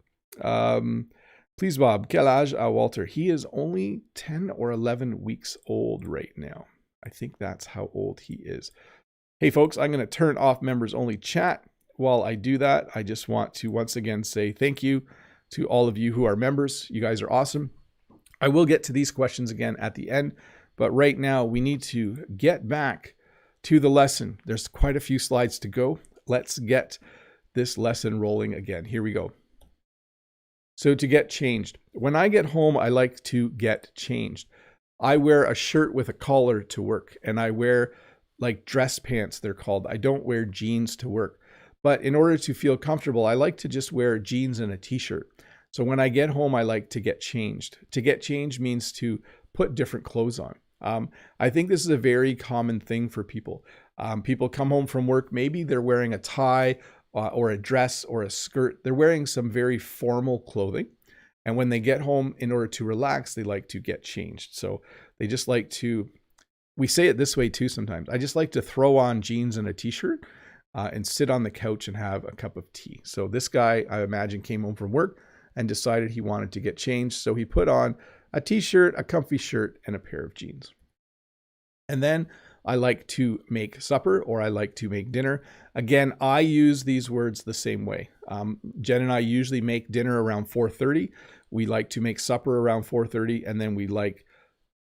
A: Please, Bob, quel âge a Walter? He is only 10 or 11 weeks old right now. I think that's how old he is. Hey, folks, I'm going to turn off members only chat. While I do that, I just want to once again say thank you to all of you who are members. You guys are awesome. I will get to these questions again at the end, but right now we need to get back to the lesson. There's quite a few slides to go. Let's get this lesson rolling again. Here we go. So to get changed. When I get home, I like to get changed. I wear a shirt with a collar to work, and I wear like dress pants, they're called. I don't wear jeans to work. But in order to feel comfortable, I like to just wear jeans and a t-shirt. So when I get home, I like to get changed. To get changed means to put different clothes on. I think this is a very common thing for people. People come home from work, maybe they're wearing a tie or a dress or a skirt. They're wearing some very formal clothing. And when they get home, in order to relax, they like to get changed. So they just like to, we say it this way too sometimes. I just like to throw on jeans and a t-shirt and sit on the couch and have a cup of tea. So this guy, I imagine, came home from work and decided he wanted to get changed. So he put on a t-shirt, a comfy shirt, and a pair of jeans. And then I like to make supper, or I like to make dinner. Again, I use these words the same way. Jen and I usually make dinner around 4:30. We like to make supper around 4:30, and then we like,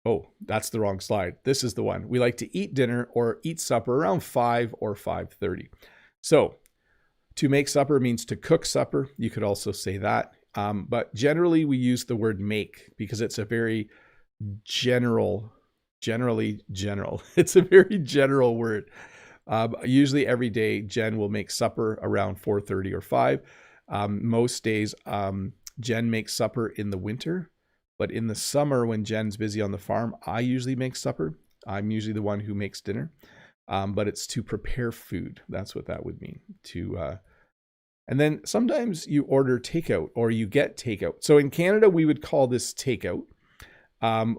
A: oh, that's the wrong slide. This is the one. We like to eat dinner or eat supper around 5 or 5:30. So to make supper means to cook supper. You could also say that. But generally we use the word make because it's a very general. It's a very general word. Usually every day, Jen will make supper around 4:30 or 5. Most days, Jen makes supper in the winter. But in the summer, when Jen's busy on the farm, I usually make supper. I'm usually the one who makes dinner. But it's to prepare food. That's what that would mean. And then sometimes you order takeout or you get takeout. So in Canada, we would call this takeout.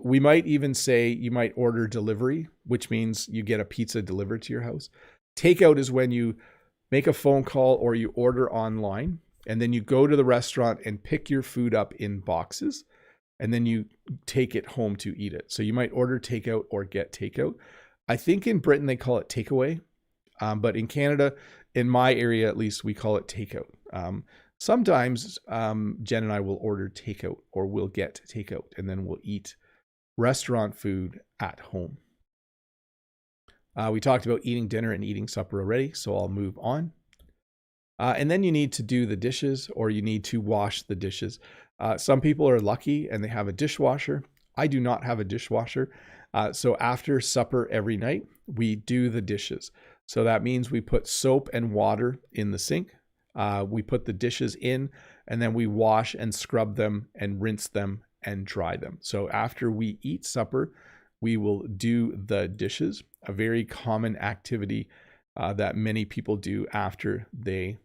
A: We might even say you might order delivery, which means you get a pizza delivered to your house. Takeout is when you make a phone call or you order online, and then you go to the restaurant and pick your food up in boxes, and then you take it home to eat it. So you might order takeout or get takeout. I think in Britain they call it takeaway. But in Canada, in my area at least, we call it takeout. Sometimes Jen and I will order takeout, or we'll get takeout, and then we'll eat restaurant food at home. We talked about eating dinner and eating supper already, so I'll move on. And then you need to do the dishes, or you need to wash the dishes. Some people are lucky and they have a dishwasher. I do not have a dishwasher. So after supper every night, we do the dishes. So that means we put soap and water in the sink. We put the dishes in, and then we wash and scrub them and rinse them and dry them. So after we eat supper, we will do the dishes, a very common activity that many people do after they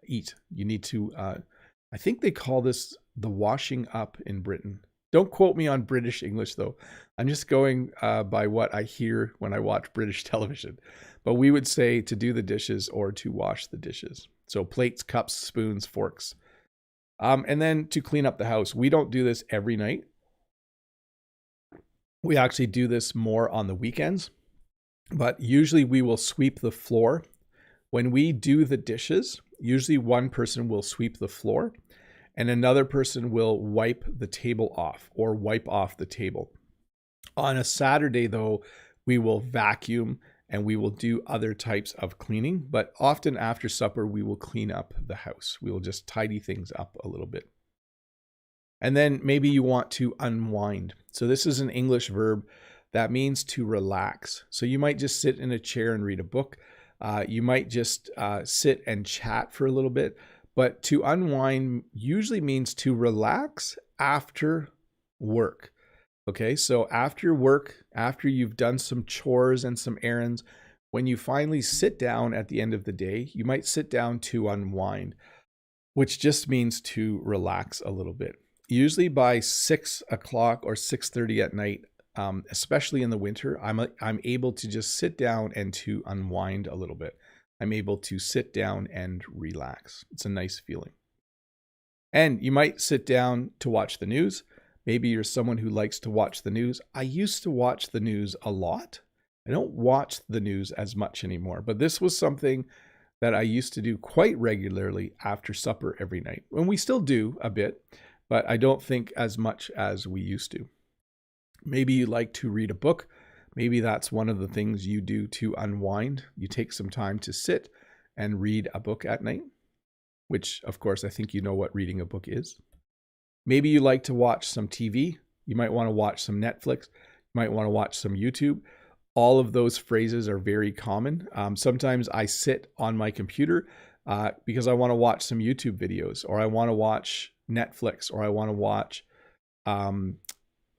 A: eat. You need to, I think they call this the washing up in Britain. Don't quote me on British English though. I'm just going by what I hear when I watch British television. But we would say to do the dishes or to wash the dishes. So plates, cups, spoons, forks. And then to clean up the house. We don't do this every night. We actually do this more on the weekends. But usually we will sweep the floor. When we do the dishes, usually one person will sweep the floor and another person will wipe the table off or wipe off the table. On a Saturday though, we will vacuum and we will do other types of cleaning, but often after supper, we will clean up the house. We will just tidy things up a little bit. And then maybe you want to unwind. So this is an English verb that means to relax. So you might just sit in a chair and read a book. You might just sit and chat for a little bit. But to unwind usually means to relax after work. Okay, so after work, after you've done some chores and some errands, when you finally sit down at the end of the day, you might sit down to unwind, which just means to relax a little bit. Usually by 6 o'clock or 6:30 at night, especially in the winter, I'm able to just sit down and to unwind a little bit. I'm able to sit down and relax. It's a nice feeling. And you might sit down to watch the news. Maybe you're someone who likes to watch the news. I used to watch the news a lot. I don't watch the news as much anymore, but this was something that I used to do quite regularly after supper every night. And we still do a bit, but I don't think as much as we used to. Maybe you like to read a book. Maybe that's one of the things you do to unwind. You take some time to sit and read a book at night, which of course I think you know what reading a book is. Maybe you like to watch some TV. You might want to watch some Netflix. You might want to watch some YouTube. All of those phrases are very common. Sometimes I sit on my computer because I want to watch some YouTube videos, or I want to watch Netflix, or I want to watch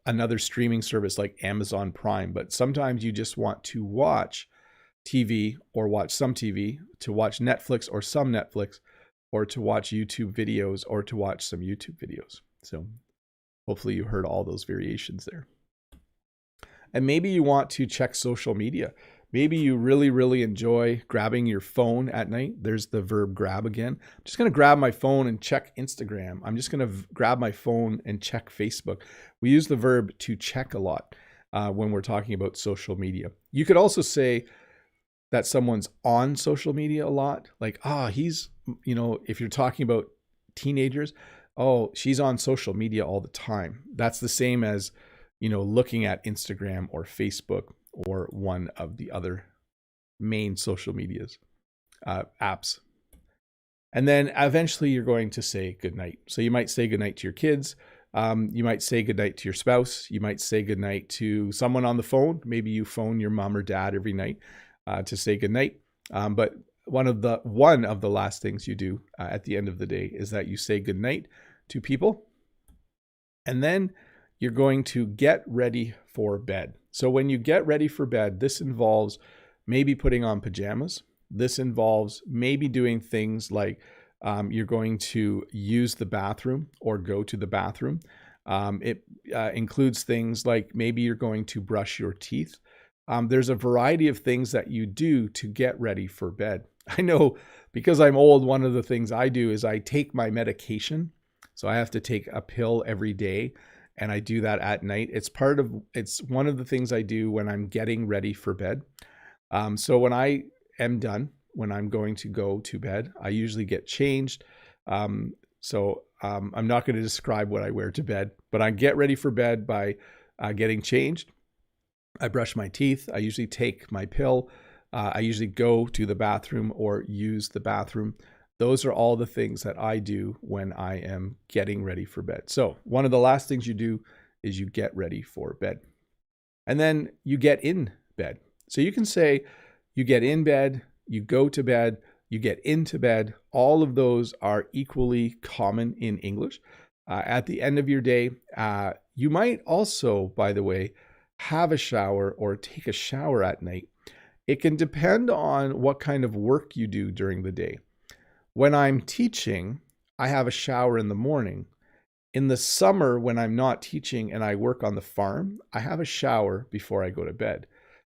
A: another streaming service like Amazon Prime. But sometimes you just want to watch TV or watch some TV, to watch Netflix or some Netflix, or to watch YouTube videos or to watch some YouTube videos. So hopefully you heard all those variations there. And maybe you want to check social media. Maybe you really, really enjoy grabbing your phone at night. There's the verb grab again. I'm just going to grab my phone and check Instagram. I'm just going to grab my phone and check Facebook. We use the verb to check a lot when we're talking about social media. You could also say that someone's on social media a lot. Like, he's, if you're talking about teenagers, she's on social media all the time. That's the same as, looking at Instagram or Facebook or one of the other main social medias, apps. And then eventually you're going to say goodnight. So you might say goodnight to your kids. You might say goodnight to your spouse. You might say goodnight to someone on the phone. Maybe you phone your mom or dad every night to say goodnight. But one of the last things you do at the end of the day is that you say goodnight to people. And then you're going to get ready for bed. So when you get ready for bed, this involves maybe putting on pajamas. This involves maybe doing things like you're going to use the bathroom or go to the bathroom. It includes things like maybe you're going to brush your teeth. There's a variety of things that you do to get ready for bed. I know because I'm old, one of the things I do is I take my medication. So I have to take a pill every day, and I do that at night. It's one of the things I do when I'm getting ready for bed. So when I am done, when I'm going to go to bed, I usually get changed. I'm not going to describe what I wear to bed, but I get ready for bed by getting changed. I brush my teeth. I usually take my pill. I usually go to the bathroom or use the bathroom. Those are all the things that I do when I am getting ready for bed. So one of the last things you do is you get ready for bed. And then you get in bed. So you can say you get in bed, you go to bed, you get into bed. All of those are equally common in English. At the end of your day, you might also, by the way, have a shower or take a shower at night. It can depend on what kind of work you do during the day. When I'm teaching, I have a shower in the morning. In the summer, when I'm not teaching and I work on the farm, I have a shower before I go to bed.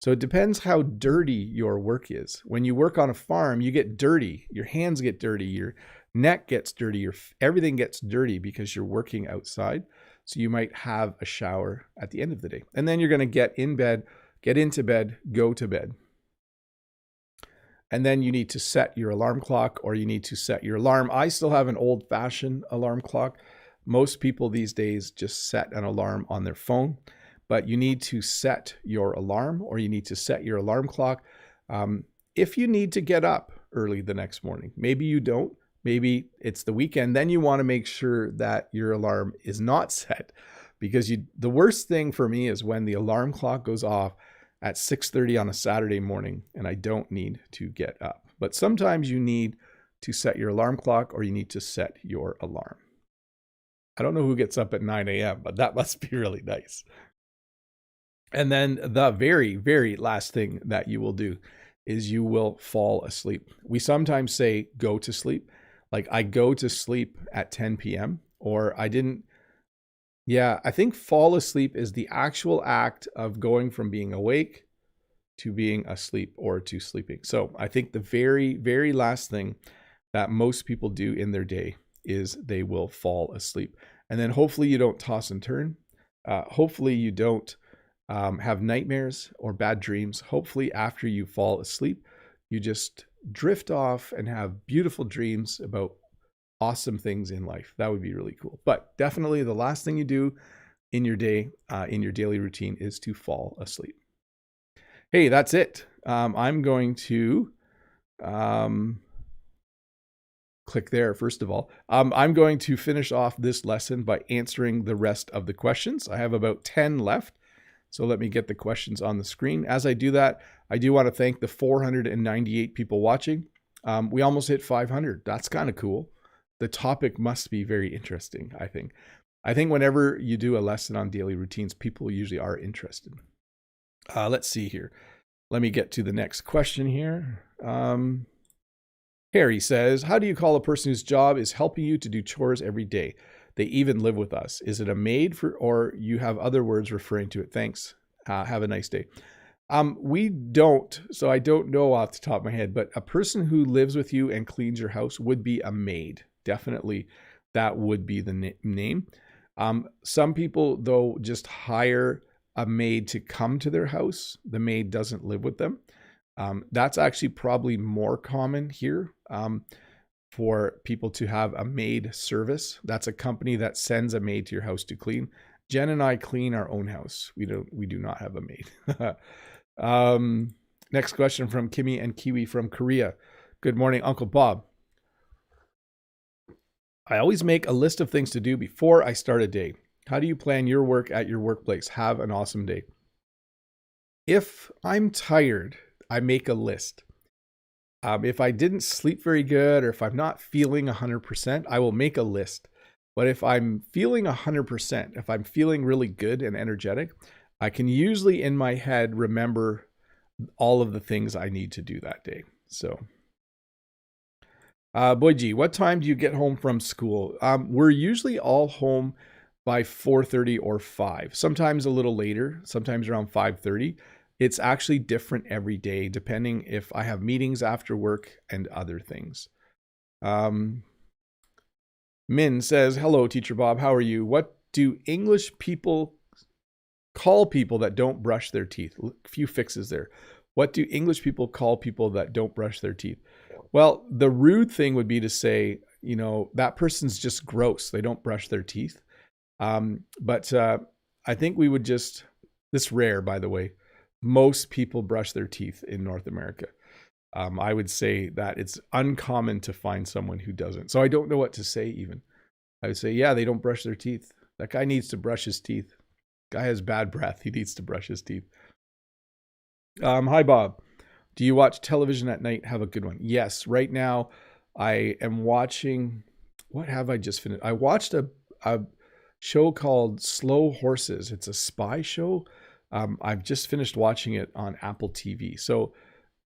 A: So it depends how dirty your work is. When you work on a farm, you get dirty. Your hands get dirty. Your neck gets dirty. Everything gets dirty because you're working outside. So you might have a shower at the end of the day. And then you're going to get in bed, get into bed, go to bed. And then you need to set your alarm clock, or you need to set your alarm. I still have an old-fashioned alarm clock. Most people these days just set an alarm on their phone, but you need to set your alarm, or you need to set your alarm clock. If you need to get up early the next morning, maybe you don't, maybe it's the weekend, then you want to make sure that your alarm is not set, because the worst thing for me is when the alarm clock goes off at 6:30 on a Saturday morning and I don't need to get up. But sometimes you need to set your alarm clock, or you need to set your alarm. I don't know who gets up at 9 a.m., but that must be really nice. And then the very, very last thing that you will do is you will fall asleep. We sometimes say go to sleep. Like I go to sleep at 10 p.m. or I didn't. Yeah, I think fall asleep is the actual act of going from being awake to being asleep or to sleeping. So I think the very, very last thing that most people do in their day is they will fall asleep. And then hopefully you don't toss and turn. Hopefully you don't have nightmares or bad dreams. Hopefully after you fall asleep, you just drift off and have beautiful dreams about awesome things in life. That would be really cool. But definitely the last thing you do in your day, in your daily routine, is to fall asleep. Hey, that's it. I'm going to click there first of all. I'm going to finish off this lesson by answering the rest of the questions. I have about 10 left. So let me get the questions on the screen. As I do that, I do want to thank the 498 people watching. We almost hit 500. That's kind of cool. The topic must be very interesting, I think. I think whenever you do a lesson on daily routines, people usually are interested. Let's see here. Let me get to the next question here. Harry says, how do you call a person whose job is helping you to do chores every day? They even live with us. Is it a maid or you have other words referring to it? Thanks. Have a nice day. We don't, so I don't know off the top of my head, but a person who lives with you and cleans your house would be a maid. Definitely that would be the name. Some people, though, just hire a maid to come to their house. The maid doesn't live with them. That's actually probably more common here for people to have a maid service. That's a company that sends a maid to your house to clean. Jen and I clean our own house. We do not have a maid. Next question from Kimmy and Kiwi from Korea. Good morning, Uncle Bob. I always make a list of things to do before I start a day. How do you plan your work at your workplace? Have an awesome day. If I'm tired, I make a list. If I didn't sleep very good, or if I'm not feeling 100%, I will make a list. But if I'm feeling 100%, if I'm feeling really good and energetic, I can usually in my head remember all of the things I need to do that day. So, Boyji, what time do you get home from school? We're usually all home by 4:30 or 5, sometimes a little later, sometimes around 5:30. It's actually different every day, depending if I have meetings after work and other things. Min says, hello, Teacher Bob. How are you? What do English people call people that don't brush their teeth? A few fixes there. What do English people call people that don't brush their teeth? Well, the rude thing would be to say, that person's just gross. They don't brush their teeth. But I think we would this is rare, by the way. Most people brush their teeth in North America. I would say that it's uncommon to find someone who doesn't. So I don't know what to say even. I would say, yeah, they don't brush their teeth. That guy needs to brush his teeth. Guy has bad breath. He needs to brush his teeth. Hi, Bob. Do you watch television at night? Have a good one. Yes. Right now, I am watching. What have I just finished? I watched a show called Slow Horses. It's a spy show. I've just finished watching it on Apple TV. So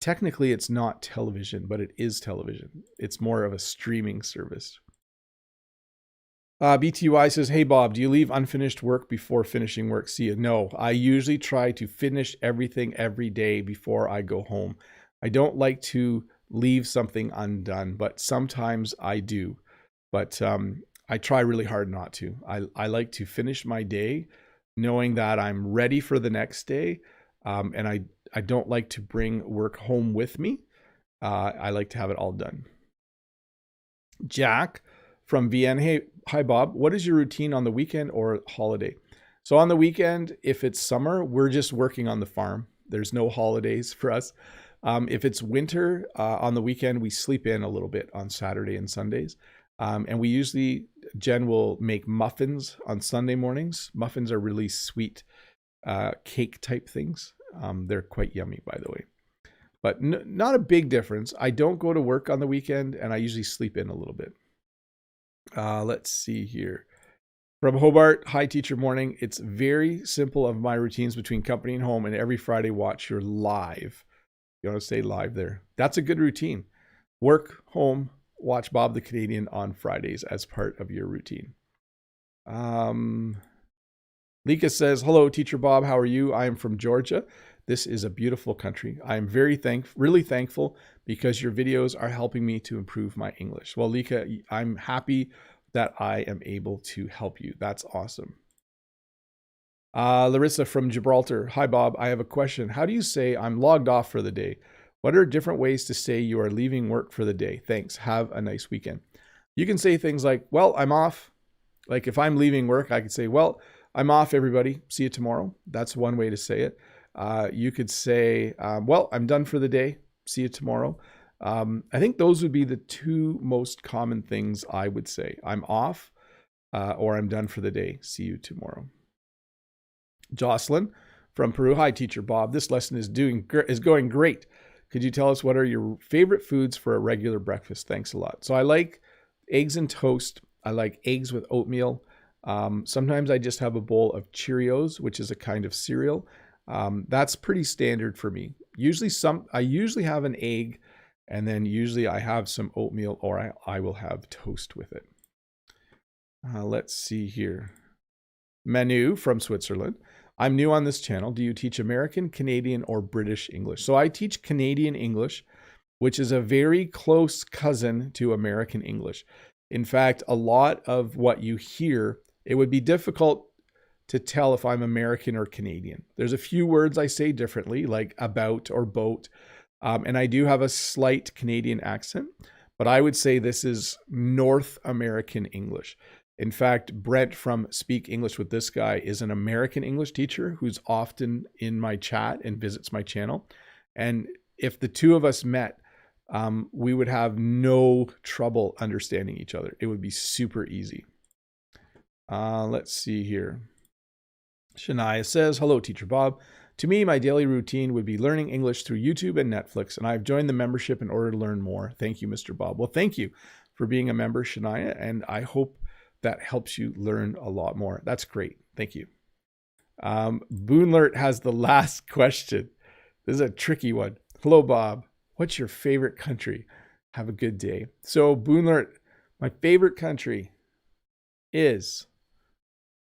A: technically, it's not television, but it is television. It's more of a streaming service. BTY says, hey, Bob, do you leave unfinished work before finishing work? See you. No, I usually try to finish everything every day before I go home. I don't like to leave something undone, but sometimes I do. But I try really hard not to. I like to finish my day knowing that I'm ready for the next day. And I don't like to bring work home with me. I like to have it all done. Jack from VN. Hey, hi, Bob. What is your routine on the weekend or holiday? So on the weekend, if it's summer, we're just working on the farm. There's no holidays for us. If it's winter, on the weekend, we sleep in a little bit on Saturday and Sundays. And we usually, Jen will make muffins on Sunday mornings. Muffins are really sweet cake type things. They're quite yummy, by the way. But not a big difference. I don't go to work on the weekend, and I usually sleep in a little bit. Let's see here. From Hobart, hi, teacher morning. It's very simple of my routines between company and home, and every Friday watch your live. You want to stay live there. That's a good routine. Work, home, watch Bob the Canadian on Fridays as part of your routine. Lika says, hello, teacher Bob. How are you? I am from Georgia. This is a beautiful country. I am really thankful because your videos are helping me to improve my English. Well, Lika, I'm happy that I am able to help you. That's awesome. Larissa from Gibraltar. Hi, Bob. I have a question. How do you say I'm logged off for the day? What are different ways to say you are leaving work for the day? Thanks. Have a nice weekend. You can say things like, well, I'm off. Like if I'm leaving work, I could say, well, I'm off, everybody. See you tomorrow. That's one way to say it. You could say, well, I'm done for the day. See you tomorrow. I think those would be the two most common things I would say. I'm off or I'm done for the day. See you tomorrow. Jocelyn from Peru. Hi, teacher Bob. This lesson is going great. Could you tell us what are your favorite foods for a regular breakfast? Thanks a lot. So I like eggs and toast. I like eggs with oatmeal. Sometimes I just have a bowl of Cheerios, which is a kind of cereal. That's pretty standard for me. I usually have an egg, and then usually I have some oatmeal, or I will have toast with it. Let's see here. Manu from Switzerland. I'm new on this channel. Do you teach American, Canadian, or British English? So I teach Canadian English, which is a very close cousin to American English. In fact, a lot of what you hear, it would be difficult to tell if I'm American or Canadian. There's a few words I say differently, like about or boat. And I do have a slight Canadian accent, but I would say this is North American English. In fact, Brent from Speak English with This Guy is an American English teacher who's often in my chat and visits my channel. And if the two of us met, we would have no trouble understanding each other. It would be super easy. Let's see here. Shania says, hello, teacher Bob. To me, my daily routine would be learning English through YouTube and Netflix, and I've joined the membership in order to learn more. Thank you, Mr. Bob. Well, thank you for being a member, Shania, and I hope that helps you learn a lot more. That's great. Thank you. Boonlert has the last question. This is a tricky one. Hello, Bob. What's your favorite country? Have a good day. So, Boonlert, my favorite country is...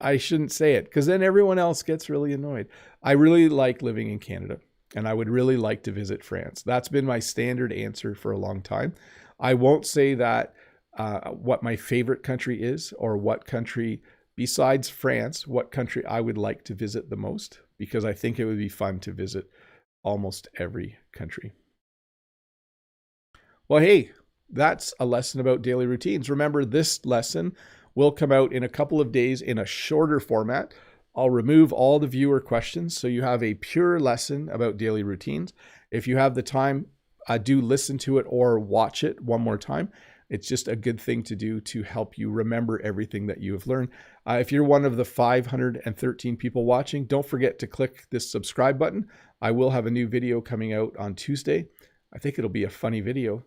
A: I shouldn't say it because then everyone else gets really annoyed. I really like living in Canada, and I would really like to visit France. That's been my standard answer for a long time. I won't say that what my favorite country is, or what country besides France, what country I would like to visit the most, because I think it would be fun to visit almost every country. Well, hey, that's a lesson about daily routines. Remember, this lesson will come out in a couple of days in a shorter format. I'll remove all the viewer questions, so you have a pure lesson about daily routines. If you have the time, do listen to it or watch it one more time. It's just a good thing to do to help you remember everything that you have learned. If you're one of the 513 people watching, don't forget to click this subscribe button. I will have a new video coming out on Tuesday. I think it'll be a funny video.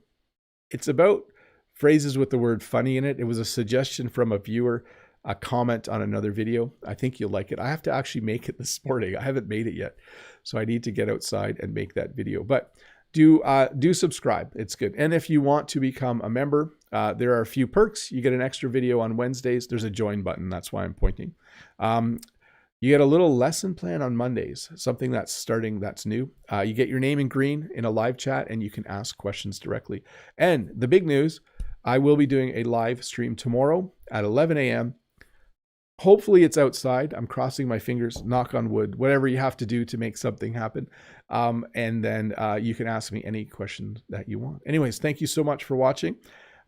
A: It's about phrases with the word funny in it. It was a suggestion from a viewer, a comment on another video. I think you'll like it. I have to actually make it this morning. I haven't made it yet, so I need to get outside and make that video. But do subscribe. It's good. And if you want to become a member, there are a few perks. You get an extra video on Wednesdays. There's a join button. That's why I'm pointing. You get a little lesson plan on Mondays, something that's starting, that's new. You get your name in green in a live chat, and you can ask questions directly. And the big news, I will be doing a live stream tomorrow at 11 a.m. Hopefully it's outside. I'm crossing my fingers, knock on wood, whatever you have to do to make something happen. And then you can ask me any question that you want. Anyways, thank you so much for watching.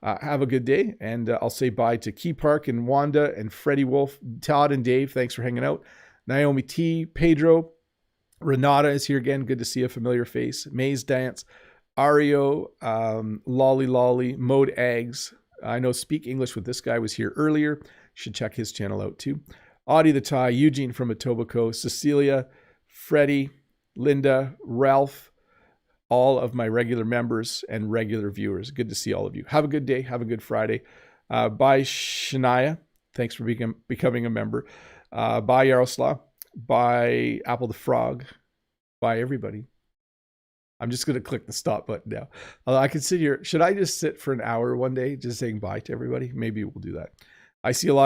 A: Have a good day. And I'll say bye to Key Park and Wanda and Freddie Wolf, Todd and Dave. Thanks for hanging out. Naomi T, Pedro, Renata is here again. Good to see a familiar face. Maze Dance, Ario, Lolly, Mode Eggs. I know Speak English with This Guy was here earlier. Should check his channel out too. Audie the Thai, Eugene from Etobicoke, Cecilia, Freddie, Linda, Ralph, all of my regular members and regular viewers. Good to see all of you. Have a good day. Have a good Friday. Bye, Shania. Thanks for becoming a member. Bye, Yaroslav. Bye, Apple the Frog. Bye, everybody. I'm just going to click the stop button now. I can sit here. Should I just sit for an hour one day just saying bye to everybody? Maybe we'll do that. I see a lot.